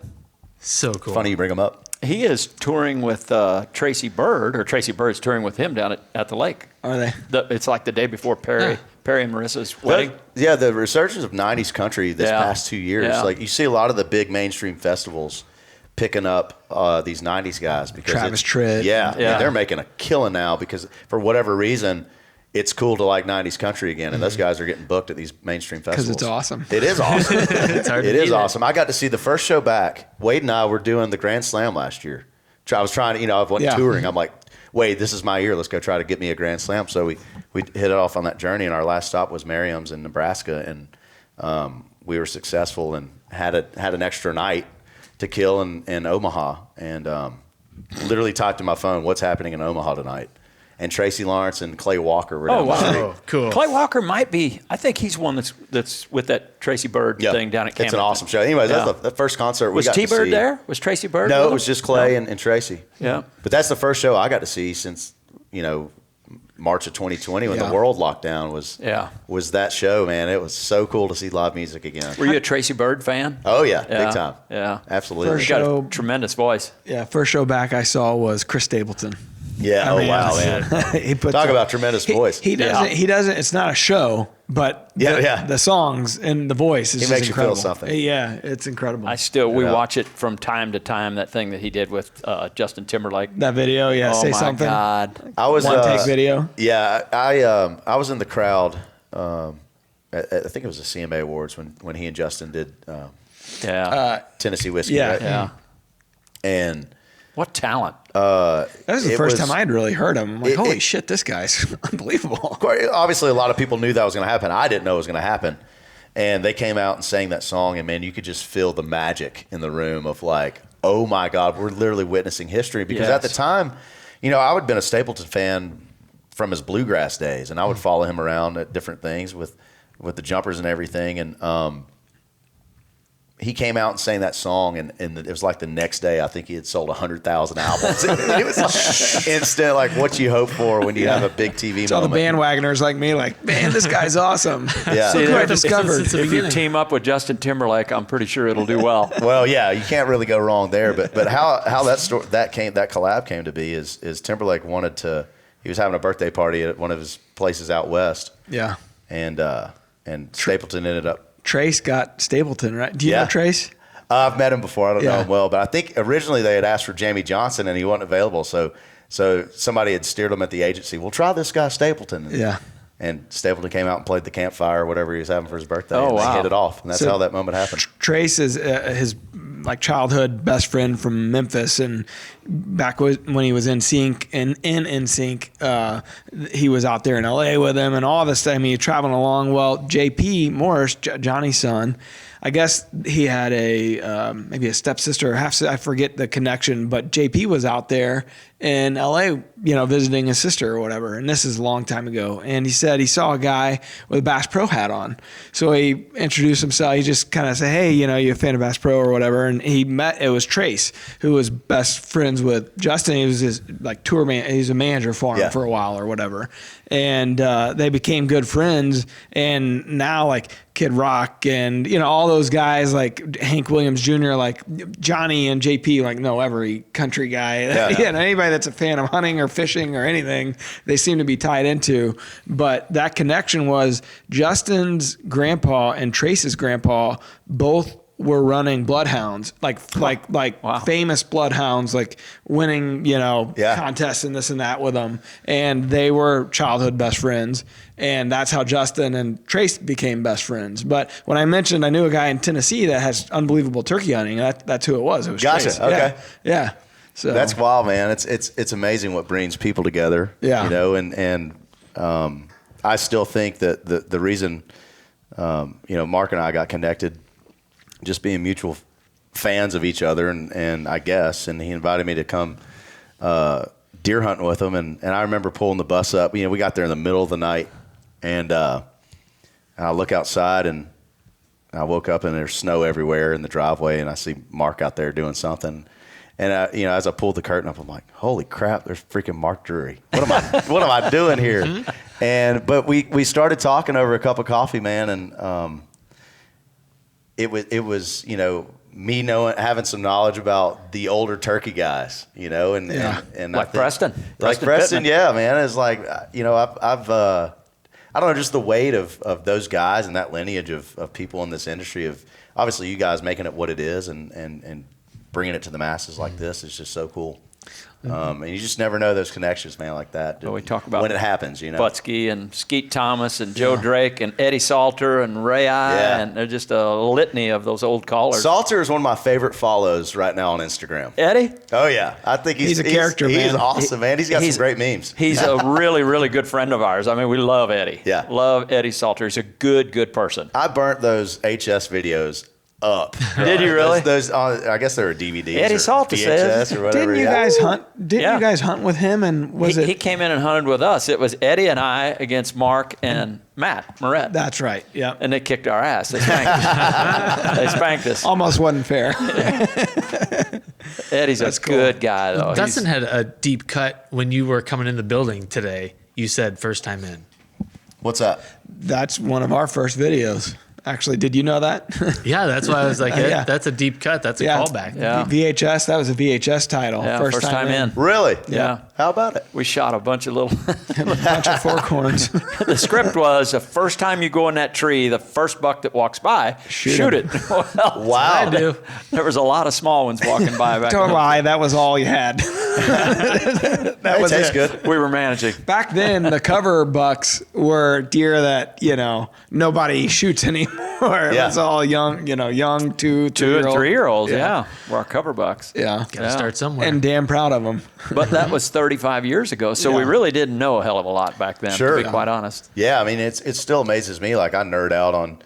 So cool. Funny you bring him up. He is touring with Tracy Bird, or Tracy Bird's touring with him down at the lake. Are they? It's like the day before Perry and Marissa's wedding. The resurgence of 90s country this past 2 years. Yeah. Like, you see a lot of the big mainstream festivals picking up these 90s guys. Because Travis Tritt. Yeah. They're making a killing now because for whatever reason, it's cool to like 90s country again. And those guys are getting booked at these mainstream festivals. Because it's awesome. It is awesome. It is awesome. I got to see the first show back. Wade and I were doing the Grand Slam last year. I was trying to, I went touring. I'm like, Wade, this is my year. Let's go try to get me a Grand Slam. So we hit it off on that journey. And our last stop was Merriam's in Nebraska. And we were successful and had an extra night to kill in Omaha. And literally typed in my phone, what's happening in Omaha tonight? And Tracy Lawrence and Clay Walker were down the street. Oh, cool. Clay Walker might be. I think he's one that's with that Tracy Bird thing down at Camden. It's an awesome show. Anyways, that's the first concert we got to see. Was T-Bird there? Was Tracy Bird? No, it was just Clay and Tracy. Yeah. But that's the first show I got to see since, March of 2020 when the world lockdown was that show, man. It was so cool to see live music again. Were you a Tracy Bird fan? Oh, yeah. Big time. Yeah. Absolutely. He's got a tremendous voice. Yeah, first show back I saw was Chris Stapleton. Yeah. Wow, man. He puts Talk about tremendous voice. He doesn't. He doesn't. It's not a show, but the songs and the voice is he just makes incredible. You feel something. Yeah, it's incredible. We watch it from time to time. That thing that he did with Justin Timberlake. That video, Say Something. Oh my God! I was one take video. Yeah, I was in the crowd. I think it was the CMA Awards when he and Justin did. Tennessee Whiskey. Yeah, right? Yeah. And what talent! That was the first time I'd really heard him. I'm like, holy shit, this guy's unbelievable. Obviously, a lot of people knew that was going to happen. I didn't know it was going to happen. And they came out and sang that song, and, man, you could just feel the magic in the room of like, oh, my God, we're literally witnessing history. Because at the time, I would have been a Stapleton fan from his bluegrass days, and I would follow him around at different things with the jumpers and everything. And he came out and sang that song, and it was like the next day, I think he had sold 100,000 albums. It was like instant, like what you hope for when you have a big TV moment. All the bandwagoners like me, like, man, this guy's awesome. Yeah. Look who I discovered. If you team up with Justin Timberlake, I'm pretty sure it'll do well. Well, yeah, you can't really go wrong there. But how that collab came to be is Timberlake wanted to. He was having a birthday party at one of his places out west. Yeah. And Stapleton ended up. Trace got Stapleton, right? Do you know Trace? I've met him before. I don't know him well, but I think originally they had asked for Jamie Johnson, and he wasn't available. So So somebody had steered him at the agency. Well, try this guy Stapleton. Yeah. And Stapleton came out and played the campfire or whatever he was having for his birthday. Oh, and wow. They hit it off. And that's how that moment happened. Trace is his like childhood best friend from Memphis, and back when he was in sync and in NSYNC, he was out there in LA with him and all this time. He was traveling along. Well, JP Morris, Johnny's son, I guess he had maybe a stepsister or half. I forget the connection, but JP was out there in LA, visiting his sister or whatever. And this is a long time ago. And he said he saw a guy with a Bass Pro hat on. So he introduced himself. He just kind of said, "Hey, you a fan of Bass Pro or whatever?" And it was Trace, who was best friends with Justin. He was his tour man. He's a manager for him for a while or whatever. And they became good friends. And now Kid Rock and all those guys like Hank Williams Jr., like Johnny and JP, know every country guy. Anybody that's a fan of hunting or fishing or anything, they seem to be tied into. But that connection was Justin's grandpa and Trace's grandpa both were running bloodhounds, wow. Famous bloodhounds, winning, contests and this and that with them. And they were childhood best friends. And that's how Justin and Trace became best friends. But when I mentioned I knew a guy in Tennessee that has unbelievable turkey hunting, that's who it was. It was Gotcha. Trace. Okay. Yeah. So that's wild, man. It's amazing what brings people together. Yeah. And I still think that the reason, Mark and I got connected, just being mutual fans of each other, and I guess, and he invited me to come deer hunting with him, and I remember pulling the bus up. We got there in the middle of the night, and I look outside, and I woke up and there's snow everywhere in the driveway, and I see Mark out there doing something. And as I pulled the curtain up, I'm like, "Holy crap! There's freaking Mark Drury. What am I doing here?" But we started talking over a cup of coffee, man, and it was me having some knowledge about the older turkey guys, and like Preston, Preston, yeah, man. It's I've I don't know, just the weight of those guys and that lineage of people in this industry, of obviously you guys making it what it is and bringing it to the masses like this is just so cool. And you just never know those connections, man, like that. Well, we talk about when it happens, Butsky and Skeet Thomas and Joe Drake and Eddie Salter and Ray and they're just a litany of those old callers. Salter is one of my favorite follows right now on Instagram. Eddie? Oh, yeah. I think he's a character, man. He's awesome, man. He's got some great memes. He's a really, really good friend of ours. I mean, we love Eddie. Yeah. Love Eddie Salter. He's a good person. I burnt those HS videos up. Did you really? Those I guess they were DVDs. Eddie Salter says. Or whatever. Didn't you guys hunt? Didn't you guys hunt with him? And he came in and hunted with us. It was Eddie and I against Mark and Matt Moret. That's right. Yeah. And they kicked our ass. They spanked us. They spanked us. Almost wasn't fair. Eddie's a good guy, though. Dustin had a deep cut when you were coming in the building today. You said first time in. What's up? That's one of our first videos. Actually, did you know that? Yeah, that's why I was like, that's a deep cut. That's a callback. Yeah. VHS, that was a VHS title. Yeah, first time in. Really? Yeah. How about it? We shot a bunch of little... a bunch of fork horns. The script was, the first time you go in that tree, the first buck that walks by, shoot it. Well, wow. I do. There was a lot of small ones walking by back Don't then. lie, that was all you had. That was tastes good. We were managing. Back then, the cover bucks were deer that, nobody shoots anymore. It was all young, young 2 and 3-year-olds, were our cover bucks. Yeah. Gotta start somewhere. And damn proud of them. But that was 35 years ago, so we really didn't know a hell of a lot back then, to be quite honest. Yeah, I mean, it still amazes me. Like, I nerd out on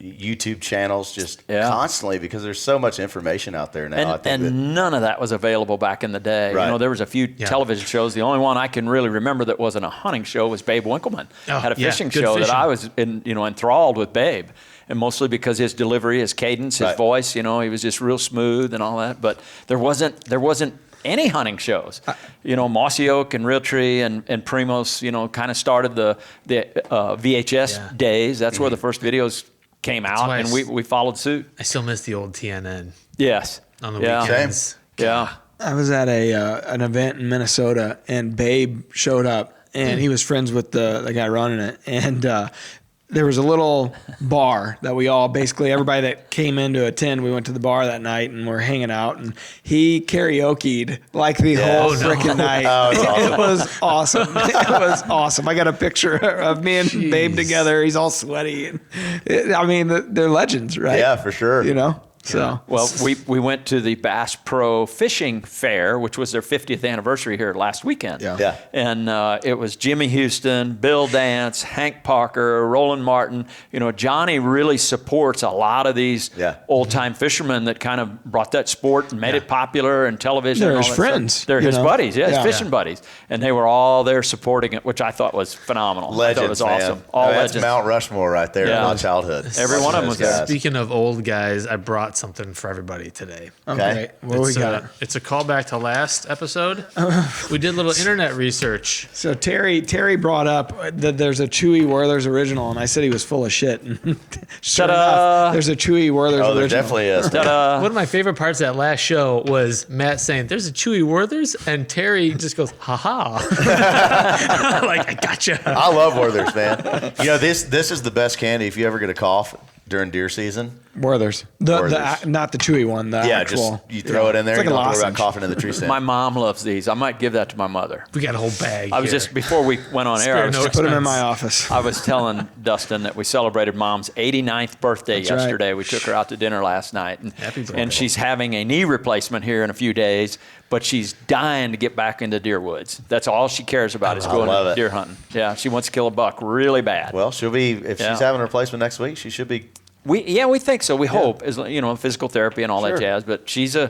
YouTube channels just constantly because there's so much information out there now. And none of that was available back in the day. Right. There was a few television shows. The only one I can really remember that wasn't a hunting show was Babe Winkleman. Had a fishing show that I was enthralled with Babe. And mostly because his delivery, his cadence, his voice, he was just real smooth and all that. But there wasn't any hunting shows. Mossy Oak and Realtree and Primos, kind of started the VHS days. That's where the first videos came out, and we followed suit. I still miss the old TNN. Yes. On the weekends. Yeah. I was at an event in Minnesota, and Babe showed up, and he was friends with the guy running it. And there was a little bar that we all everybody that came in to attend, we went to the bar that night and we're hanging out, and he karaoke'd like the whole freaking night. Oh, it's awesome. It was awesome. It was awesome. I got a picture of me and Babe together. He's all sweaty. And they're legends, right? Yeah, for sure. You know? So Well, we went to the Bass Pro Fishing Fair, which was their 50th anniversary here last weekend. Yeah. And it was Jimmy Houston, Bill Dance, Hank Parker, Roland Martin. You know, Johnny really supports a lot of these old-time fishermen that kind of brought that sport and made it popular and television. They're and all his that friends, stuff. They're his buddies, his fishing buddies. And they were all there supporting it, which I thought was phenomenal. Legends, I thought it was awesome. man. All That's legends. Mount Rushmore right there in Yeah. my childhood. Every one of them was there. Speaking of old guys, I brought something for everybody today. okay. What we got? It's a callback to last episode. We did a little internet research. So Terry brought up that there's a Chewy Werthers original, and I said he was full of shit. Sure enough, there's a Chewy Werthers Oh, there original. definitely is. One of my favorite parts of that last show was Matt saying, "There's a Chewy Werthers," and Terry just goes, "Ha ha!" Like, I gotcha. I love Werthers, man. You know, this is the best candy if you ever get a cough during deer season. Werthers. Werthers. Not the Chewy one. The actual. Just you throw it in there. It's like you a don't have to worry lozenge. about coughing in the tree stand. My mom loves these. I might give that to my mother. We got a whole bag. I was here. just, before we went on air, Spare I was no Put them in expense. my office. I was telling Dustin that we celebrated Mom's 89th birthday That's right. yesterday. We took her out to dinner last night. And, Happy birthday. and she's having a knee replacement here in a few days, but she's dying to get back into deer woods. That's all she cares about is going love it. deer hunting. Yeah, she wants to kill a buck really bad. Well, she'll be if Yeah. she's having a replacement next week. She should be. We think so. We hope, as you know, physical therapy and all that jazz. But she's a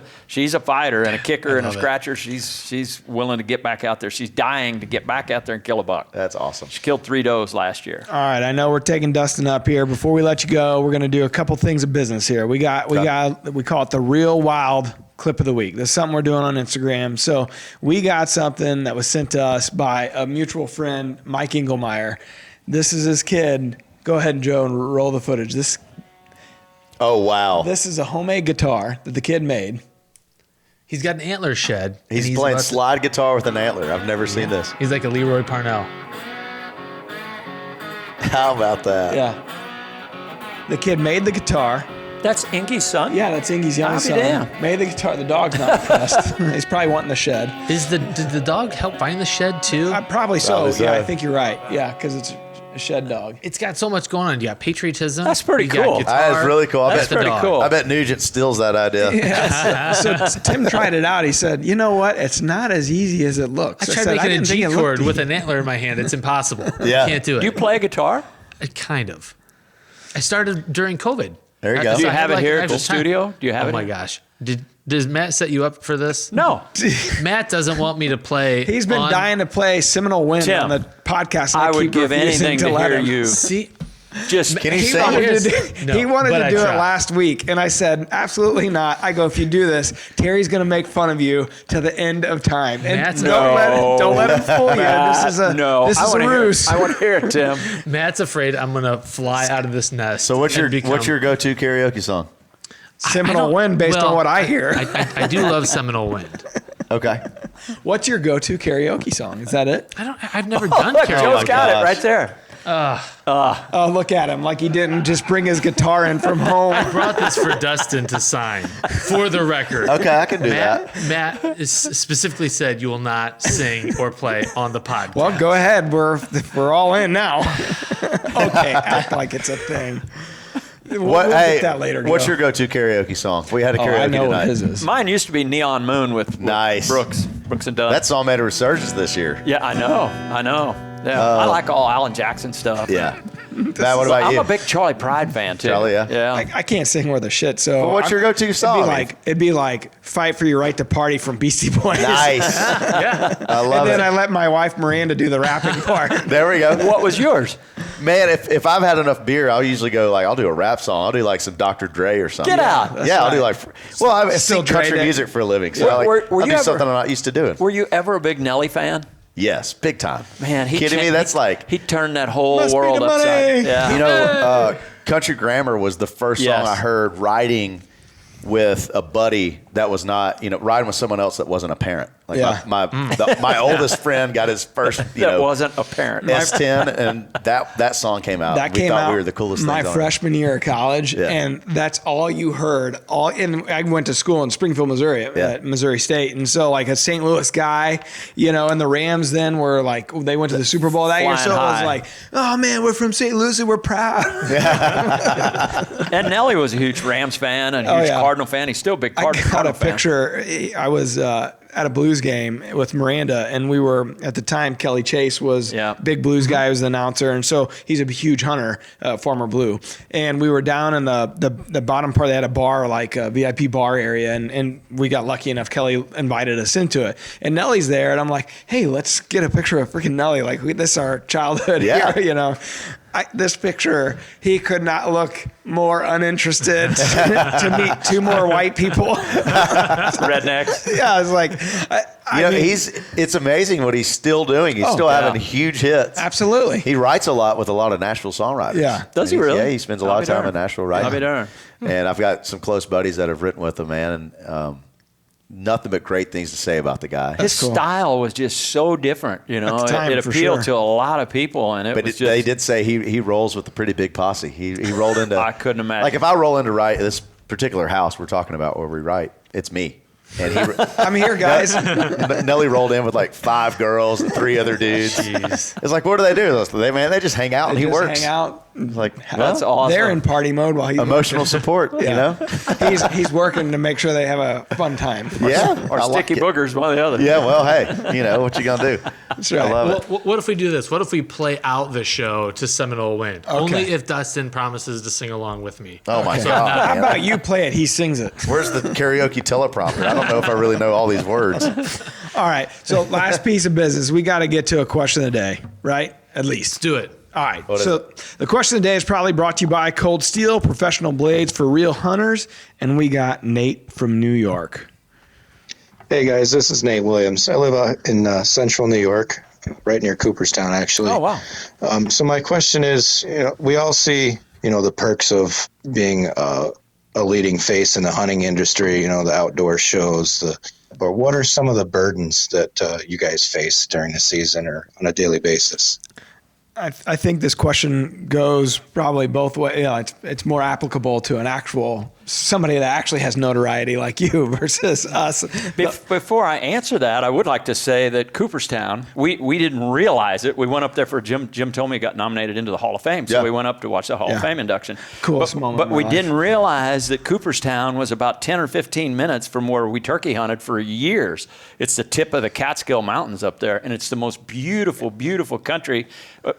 fighter and a kicker and a love it. scratcher. She's willing to get back out there. She's dying to get back out there and kill a buck. That's awesome. She killed 3 does last year. All right, I know we're taking Dustin up here. Before we let you go, we're going to do a couple things of business here. We call it the Real Wild Clip of the Week. This is something we're doing on Instagram. So we got something that was sent to us by a mutual friend, Mike Engelmeyer. This is his kid. Go ahead, Joe, and roll the footage. Oh wow. This is a homemade guitar that the kid made. He's got an antler shed. and He's playing about to- slide guitar with an antler. I've never seen this. He's like a Leroy Parnell. How about that? Yeah. The kid made the guitar. That's Inky's son? Yeah, that's Ingy's young I'll be son. damned. Made the guitar. The dog's not impressed. He's probably wanting the shed. Did the dog help find the shed too? Probably so. Probably so. Yeah, I think you're right. Yeah, because it's a shed dog. It's got so much going on. You got patriotism. That's pretty you got cool. guitar, That is really cool. That's the pretty dog. cool. I bet Nugent steals that idea. So Tim tried it out. He said, "You know what? It's not as easy as it looks." I tried said, making a didn't think G it looked chord with easy. an antler in my hand. It's impossible. Yeah. Can't do it. Do you play guitar? Kind of. I started during COVID. There you go. So Do you I have had it here I at the had time. studio? Do you have Oh it my here? gosh. Does Matt set you up for this? No. Matt doesn't want me to play. He's been dying to play Seminole Wind Tim, on the podcast. And I would keep give refusing anything to let hear him. you. See, Just Can he He sing? wanted, Here's- to do, No, he wanted but to I do it tried. last week, and I said, absolutely not. I go, if you do this, Terry's going to make fun of you to the end of time. And Matt's- don't let him fool you. This is a no. this I is a wanna hear it. ruse. I want to hear it, Tim. Matt's afraid I'm gonna fly out of this nest. So what's and your go-to karaoke song? Seminole don't- Wind, based well, on what I hear. I do love Seminole Wind. Okay. What's your go-to karaoke song? Is that it? I've never done Look, karaoke. Joe's got gosh. it right there. Oh, look at him. Like he didn't just bring his guitar in from home. I brought this for Dustin to sign, for the record. Okay, I can do that. Matt is specifically said you will not sing or play on the podcast. Well, go ahead. We're all in now. Okay, act like it's a thing. We'll Hey, get that later. what's Joe. your go-to karaoke song? We had a Oh, karaoke I know tonight. what his is. Mine used to be Neon Moon with Nice. Brooks and Dunn. That song made a resurgence this year. Yeah, I know. Yeah, I like all Alan Jackson stuff. Yeah. Matt, what about I'm you? a big Charlie Pride fan too. Charlie, yeah. Yeah. I can't sing worth a shit. So Well, what's your go-to song? It'd be like "Fight for Your Right to Party" from Beastie Boys. Nice. yeah. I love And then it. I let my wife Miranda do the rapping part. There we go. What was yours? Man, if I've had enough beer, I'll usually go I'll do a rap song. I'll do like some Dr. Dre or something. Get out. Yeah, I'll do I Still sing country Dre day. music for a living, so Were I'll you do ever- something I'm not used to doing. Were you ever a big Nelly fan? Yes, big time. Man, he kidding me? That's like he turned that whole Must be world the money. upside. Yeah. you know, Country Grammar was the first Yes. song I heard writing with a buddy that was not, riding with someone else that wasn't a parent. Like Yeah. my oldest friend got his first, that wasn't a parent. S10, and that song came out. That we came thought out we were the coolest my things on it. freshman year of college, and that's all you heard. And I went to school in Springfield, Missouri, at Missouri State, and so like a St. Louis guy, and the Rams then were like they went to the Super Bowl that year, so it was like, oh man, we're from St. Louis and we're proud. And Nelly was a huge Rams fan and a huge Cardinal fan. He's still a big Cardinal fan. I got a picture. I was at a Blues game with Miranda, and we were at the time. Kelly Chase was big Blues guy, was the announcer, and so he's a huge Hunter, former Blue. And we were down in the bottom part. They had a bar, like a VIP bar area, and we got lucky enough. Kelly invited us into it, and Nelly's there, and I'm like, hey, let's get a picture of freaking Nelly. Like this is our childhood here, this picture, he could not look more uninterested to meet two more white people. Rednecks. Yeah, I was like, it's amazing what he's still doing. He's still having huge hits. Absolutely. He writes a lot with a lot of Nashville songwriters. Yeah. Does he really? Yeah, he spends a lot of time in Nashville writing. I'll be darned. And I've got some close buddies that have written with him, man, and nothing but great things to say about the guy. His style was just so different, At the time, it appealed to a lot of people, and they did say he rolls with a pretty big posse. He rolled into. I couldn't imagine. Like if I roll into write this particular house we're talking about where we write, it's me. And I'm here, guys. Nelly rolled in with like 5 girls and 3 other dudes. Jeez. It's like, what do? They just hang out and he works. Hang out. Like, that's awesome. They're in party mode while he's emotional support. he's working to make sure they have a fun time. Or sticky boogers, one or the other. Yeah, well, hey, what you gonna do? That's right. I love it. What if we do this? What if we play out the show to Seminole Wind? Okay. Only if Dustin promises to sing along with me. Oh my God! How about you play it? He sings it. Where's the karaoke teleprompter? I don't know if I really know all these words. All right. So last piece of business, we got to get to a question of the day, right? At least. Let's do it. All right. So the question of the day is probably brought to you by Cold Steel, professional blades for real hunters. And we got Nate from New York. Hey, guys. This is Nate Williams. I live out in central New York, right near Cooperstown, actually. Oh, wow. So my question is, we all see, the perks of being a leading face in the hunting industry, the outdoor shows, but what are some of the burdens that you guys face during the season or on a daily basis? I think this question goes probably both ways. It's more applicable to somebody that actually has notoriety like you versus us. Before I answer that, I would like to say that Cooperstown, we didn't realize it. We went up there for Jim told me he got nominated into the Hall of Fame, so we went up to watch the Hall of Fame induction. Coolest moment But of my we life. didn't realize that Cooperstown was about 10 or 15 minutes from where we turkey hunted for years. It's the tip of the Catskill Mountains up there, and it's the most beautiful, beautiful country.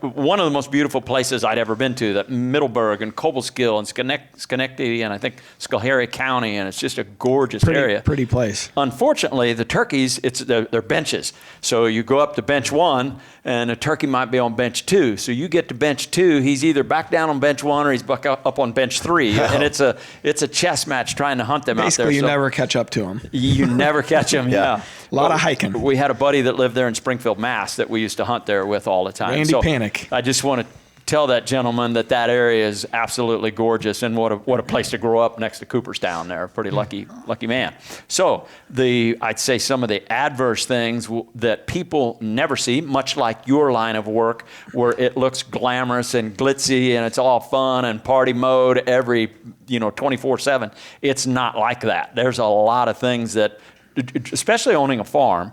One of the most beautiful places I'd ever been to, that Middleburg and Cobleskill and Schenectady and I think Schoharie County, and it's just a gorgeous area. Pretty place. Unfortunately, the turkeys, they're benches. So you go up to bench 1, and a turkey might be on bench 2. So you get to bench 2, he's either back down on bench 1 or he's back up on bench 3. And it's a chess match trying to hunt them Basically, out there. you never catch up to them. You never catch them, yeah. A lot of hiking. We had a buddy that lived there in Springfield, Mass. that we used to hunt there with all the time. Randy Panic. I just want to tell that gentleman that area is absolutely gorgeous, and what a place to grow up next to Cooperstown there. Pretty lucky man. So I'd say some of the adverse things that people never see, much like your line of work, where it looks glamorous and glitzy and it's all fun and party mode every 24/7. It's not like that. There's a lot of things that, especially owning a farm,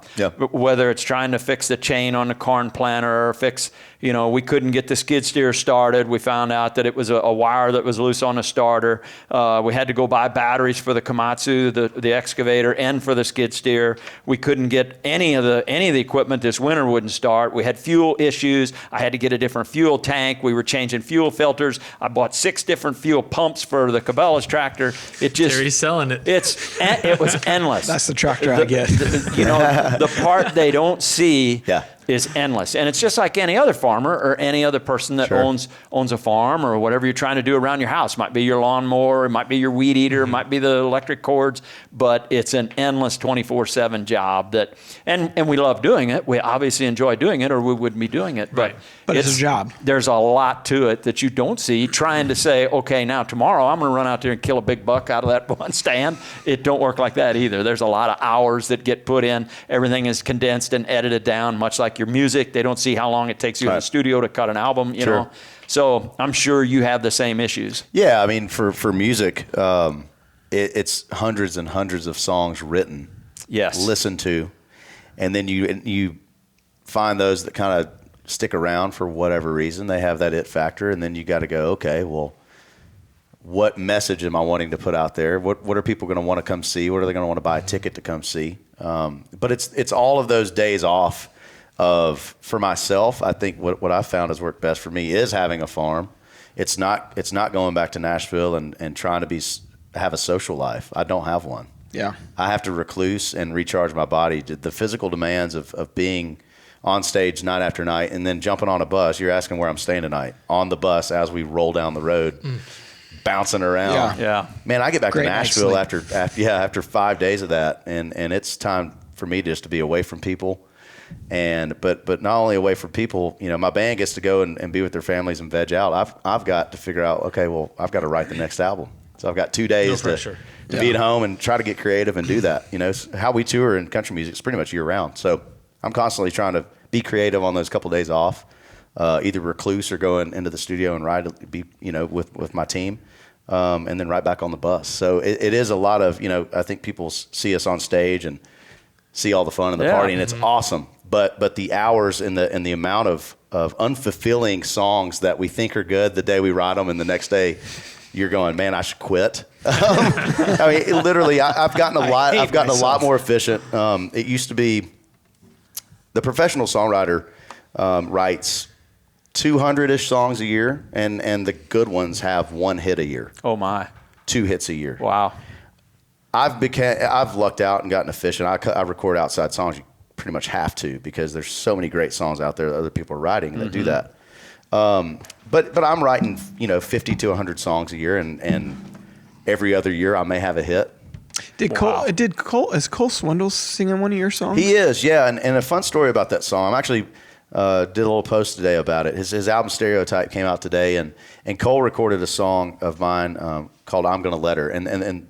whether it's trying to fix the chain on the corn planter or fix, we couldn't get the skid steer started. We found out that it was a wire that was loose on the starter. We had to go buy batteries for the Komatsu, the excavator, and for the skid steer. We couldn't get any of the equipment this winter wouldn't start. We had fuel issues. I had to get a different fuel tank. We were changing fuel filters. I bought 6 different fuel pumps for the Cabela's tractor. Terry's selling it. It was endless. That's the tractor I get. The part they don't see is endless. And it's just like any other farmer or any other person that owns a farm or whatever you're trying to do around your house. It might be your lawnmower, it might be your weed eater, it might be the electric cords, but it's an endless 24/7 job that, and we love doing it. We obviously enjoy doing it or we wouldn't be doing it. But it's a job. There's a lot to it that you don't see. Trying to say, okay, now tomorrow I'm going to run out there and kill a big buck out of that one stand. It don't work like that either. There's a lot of hours that get put in. Everything is condensed and edited down, much like your music. They don't see how long it takes you in the studio to cut an album, you know. So I'm sure you have the same issues. Yeah, I mean, for music, it's hundreds and hundreds of songs written, listened to, and then you find those that kind of stick around for whatever reason. They have that it factor, and then you got to go, okay, well, what message am I wanting to put out there? What are people going to want to come see? What are they going to want to buy a ticket to come see? But it's all of those days off for myself. I think what I found has worked best for me is having a farm. It's not going back to Nashville and trying to have a social life. I don't have one. Yeah. I have to recluse and recharge my body. The physical demands of being on stage night after night and then jumping on a bus. You're asking where I'm staying tonight. On the bus as we roll down the road. Bouncing around. Yeah. Man, I get back Great to Nashville night's sleep. after 5 days of that, and it's time for me just to be away from people, but not only away from people. You know, my band gets to go and be with their families and veg out. I've got to figure out. Okay, well, I've got to write the next album, so I've got 2 days to be at home and try to get creative and do that. You know, how we tour in country music is pretty much year round. So I'm constantly trying to be creative on those couple days off, either recluse or going into the studio and write. With my team. And then right back on the bus. So it is a lot of, I think people see us on stage and see all the fun and the party, and it's awesome. But the hours and the amount of unfulfilling songs that we think are good the day we write them, and the next day you're going, man, I should quit. I mean, literally, I've gotten a lot more efficient. It used to be the professional songwriter writes 200-ish songs a year, and the good ones have 1 hit a year. Oh my! 2 hits a year. Wow. I've lucked out and gotten efficient. I record outside songs. You pretty much have to, because there's so many great songs out there that other people are writing that do that. But I'm writing 50 to 100 songs a year, and every other year I may have a hit. Is Cole Swindle singing one of your songs? He is, yeah. And a fun story about that song. I'm actually did a little post today about it. His album Stereotype came out today, and Cole recorded a song of mine called I'm Gonna Let Her. And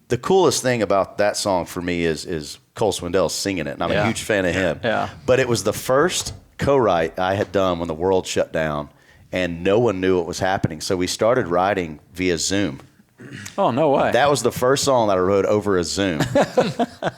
the coolest thing about that song for me is Cole Swindell singing it, and I'm a huge fan of him. Yeah. But it was the first co-write I had done when the world shut down, and no one knew what was happening. So we started writing via Zoom. Oh, no way. That was the first song that I wrote over a Zoom.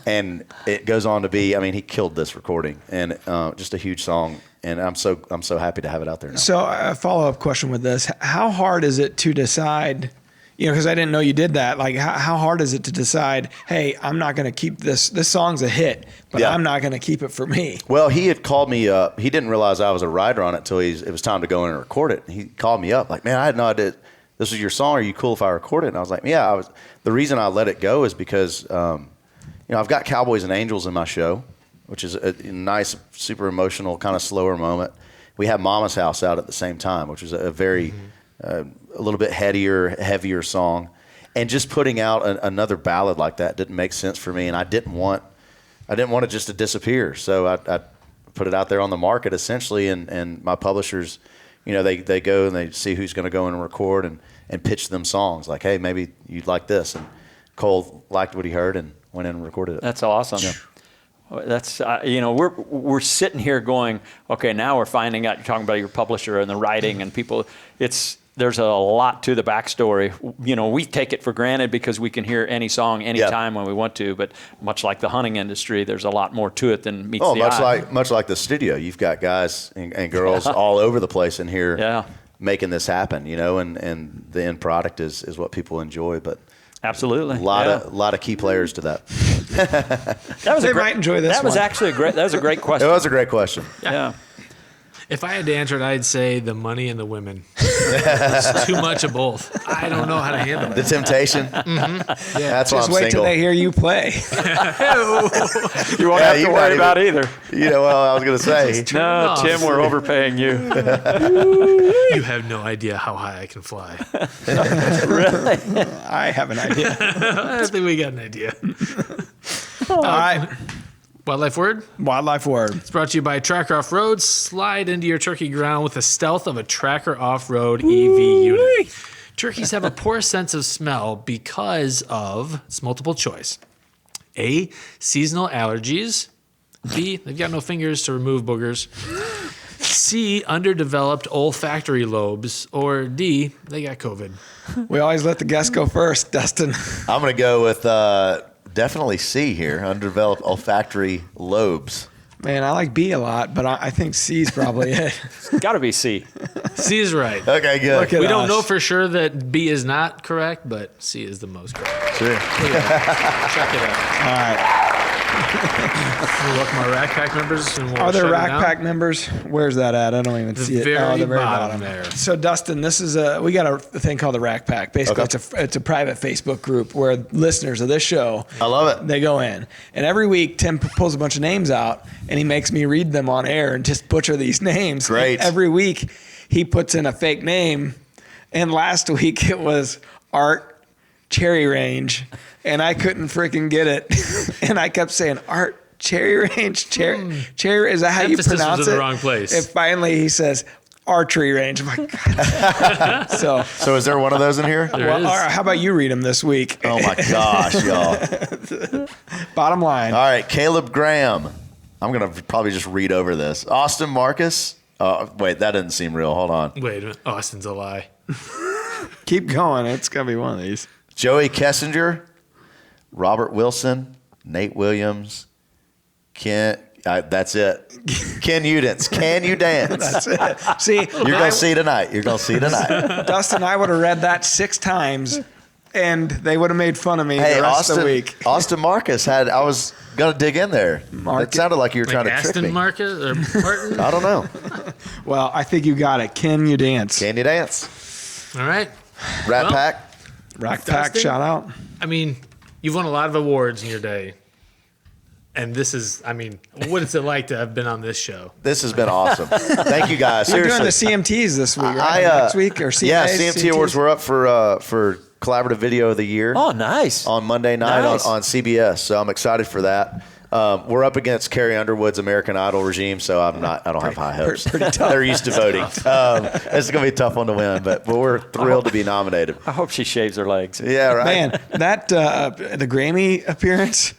And it goes on to be, I mean, he killed this recording, and just a huge song. And I'm so happy to have it out there now. So a follow-up question with this. How hard is it to decide, because I didn't know you did that. Like, how hard is it to decide, hey, I'm not going to keep this song's a hit, but I'm not going to keep it for me? Well, he had called me up. He didn't realize I was a writer on it until it was time to go in and record it. He called me up like, man, I had no idea this was your song. Are you cool if I record it? And I was like, yeah. The reason I let it go is because, I've got Cowboys and Angels in my show, which is a nice, super emotional, kind of slower moment. We have Mama's House out at the same time, which is a very, a little bit heavier song. And just putting out another ballad like that didn't make sense for me. And I didn't want it just to disappear. So I put it out there on the market essentially. And my publishers, they go and they see who's going to go in and record and pitch them songs like, hey, maybe you'd like this. And Cole liked what he heard and went in and recorded it. That's awesome. Yeah. That's we're sitting here going, okay, now we're finding out. You're talking about your publisher and the writing and people. There's a lot to the backstory. We take it for granted because we can hear any song anytime when we want to. But much like the hunting industry, there's a lot more to it than meets the eye. Much like the studio, you've got guys and girls all over the place in here making this happen. And the end product is what people enjoy. But absolutely, a lot of key players to that. Might enjoy this. That was actually a great question. It was a great question. Yeah. If I had to answer it, I'd say the money and the women. It's too much of both. I don't know how to handle The it. temptation. Yeah. That's why Just I'm wait till single. they hear you play. You won't Yeah, have you to got worry it. about either. You know, well, I was going to say. No, off. Tim, we're overpaying you. You have no idea how high I can fly. I have an idea. I think we got an idea. All right. Wildlife word? Wildlife word. It's brought to you by Tracker Off-Road. Slide into your turkey ground with the stealth of a Tracker Off-Road EV unit. Turkeys have a poor sense of smell because of, it's multiple choice. A, seasonal allergies. B, they've got no fingers to remove boogers. C, underdeveloped olfactory lobes. Or D, they got COVID. We always let the guests go first, Dustin. I'm going to go with definitely C here, underdeveloped olfactory lobes. Man, I like B a lot, but I think C's probably it. Got to be C. C is right. Okay, good. Look at We don't us. know for sure that B is not correct, but C is the most correct. Sure. Check it out. All right. We'll welcome our Rack Pack members. And we'll Are there shut it Rack down. Pack members? Where's that at? I don't even see it. very The very bottom there. So Dustin, this is we got a thing called the Rack Pack. Basically, Okay. it's a private Facebook group where listeners of this show, I love it. they go in, and every week Tim pulls a bunch of names out, and he makes me read them on air and just butcher these names. Great. And every week he puts in a fake name, and last week it was Art Cherry Range, and I couldn't freaking get it, and I kept saying Art Cherry Range, cherry. Is that how Emphasis you pronounce was in it? the wrong place. And finally he says archery range. I'm like, God. So, So is there one of those in here? There well, is. all right, how about you read them this week? Oh my gosh, y'all. Bottom line. All right, Caleb Graham. I'm going to probably just read over this. Austin Marcus. Wait, that doesn't seem real. Hold on. Wait a minute. Austin's a lie. Keep going. It's going to be one of these. Joey Kessinger, Robert Wilson, Nate Williams, Ken. That's it. Ken Udance. Can you dance? That's it. See, You're going to see tonight. You're going to see tonight. Dustin, I would have read that 6 times, and they would have made fun of me Hey, the rest of the week. Austin Marcus I was going to dig in there. It sounded like you were trying Like to trick Aston me. Marcus or Martin? I don't know. Well, I think you got it. Can you dance? Can you dance? All right. Rat Well, Pack. Rack Pack, Dustin? shout out. I mean, you've won a lot of awards in your day. And this is, I mean, what is it like to have been on this show? This has been awesome. Thank you guys. You're Seriously. doing the CMTs this week, right? Next week or CMAs? Yeah, CMT Awards CMTs? were up for Collaborative Video of the Year Oh, nice. on Monday night Nice. on CBS. So I'm excited for that. We're up against Carrie Underwood's American Idol regime, so I don't have high hopes. pretty tough. They're used to voting. It's going to be a tough one to win, but we're thrilled to be nominated. I hope she shaves her legs. Yeah, right. Man, that the Grammy appearance,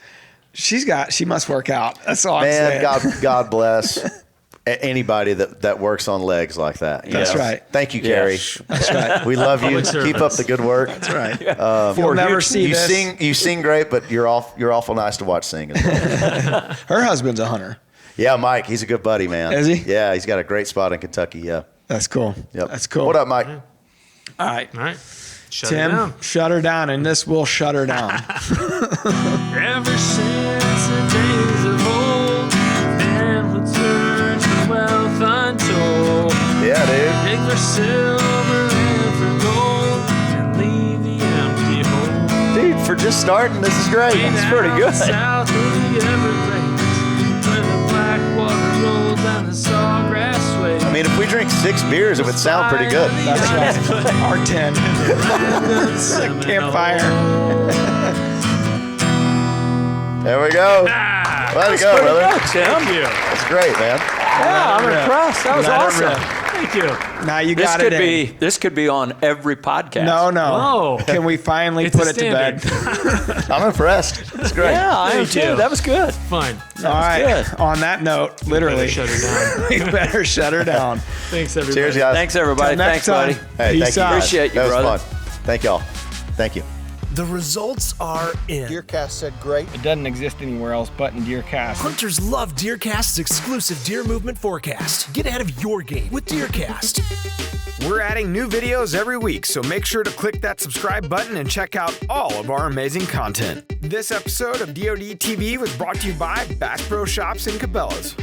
she must work out. That's all I'm Man, saying. God bless anybody that works on legs like that. you That's know? right. Thank you, Yeah. Carrie. That's right. We love you. Public Keep up service. the good work. That's right. You'll never see You this. you sing great, but you're awful nice to watch sing as well. Her husband's a hunter. Yeah, Mike, he's a good buddy, man. Is he? Yeah, he's got a great spot in Kentucky. Yeah. That's cool. Yep. That's cool. What up, Mike? All right. All right. Shut it Tim, down. shut her down, and this will shut her down. Ever since the days of old, man would search for wealth untold. Yeah, dude. Dig for silver and for gold, and leave the empty hole. Dude, for just starting, this is great. Way It's down pretty good. South of the Everglades, where the black water rolls and the sawgrass sways. I mean, if we drink 6 beers, it would sound pretty good. That's right. R10. Campfire. There we go. Way to go, brother. Good, Tim. Thank you. That's great, man. Yeah, I'm impressed. That was Let it awesome. rip. Thank you. Now you This got could it in. be this could be on every podcast. No. Oh. Can we finally It's put a it to bed? standard. I'm impressed. It's great. Yeah, I am Thank too. you. That was good. Fine. All right. good. On that note, literally, Shut her down. we better shut her down. Thanks, everybody. Cheers, guys. Thanks, everybody. Till next Thanks, time. buddy. Hey, Peace thank you. out. guys. Appreciate you, That was brother. fun. Thank y'all. Thank you. The results are in. DeerCast said great. It doesn't exist anywhere else but in DeerCast. Hunters love DeerCast's exclusive deer movement forecast. Get ahead of your game with DeerCast. We're adding new videos every week, so make sure to click that subscribe button and check out all of our amazing content. This episode of DoD TV was brought to you by Bass Pro Shops and Cabela's.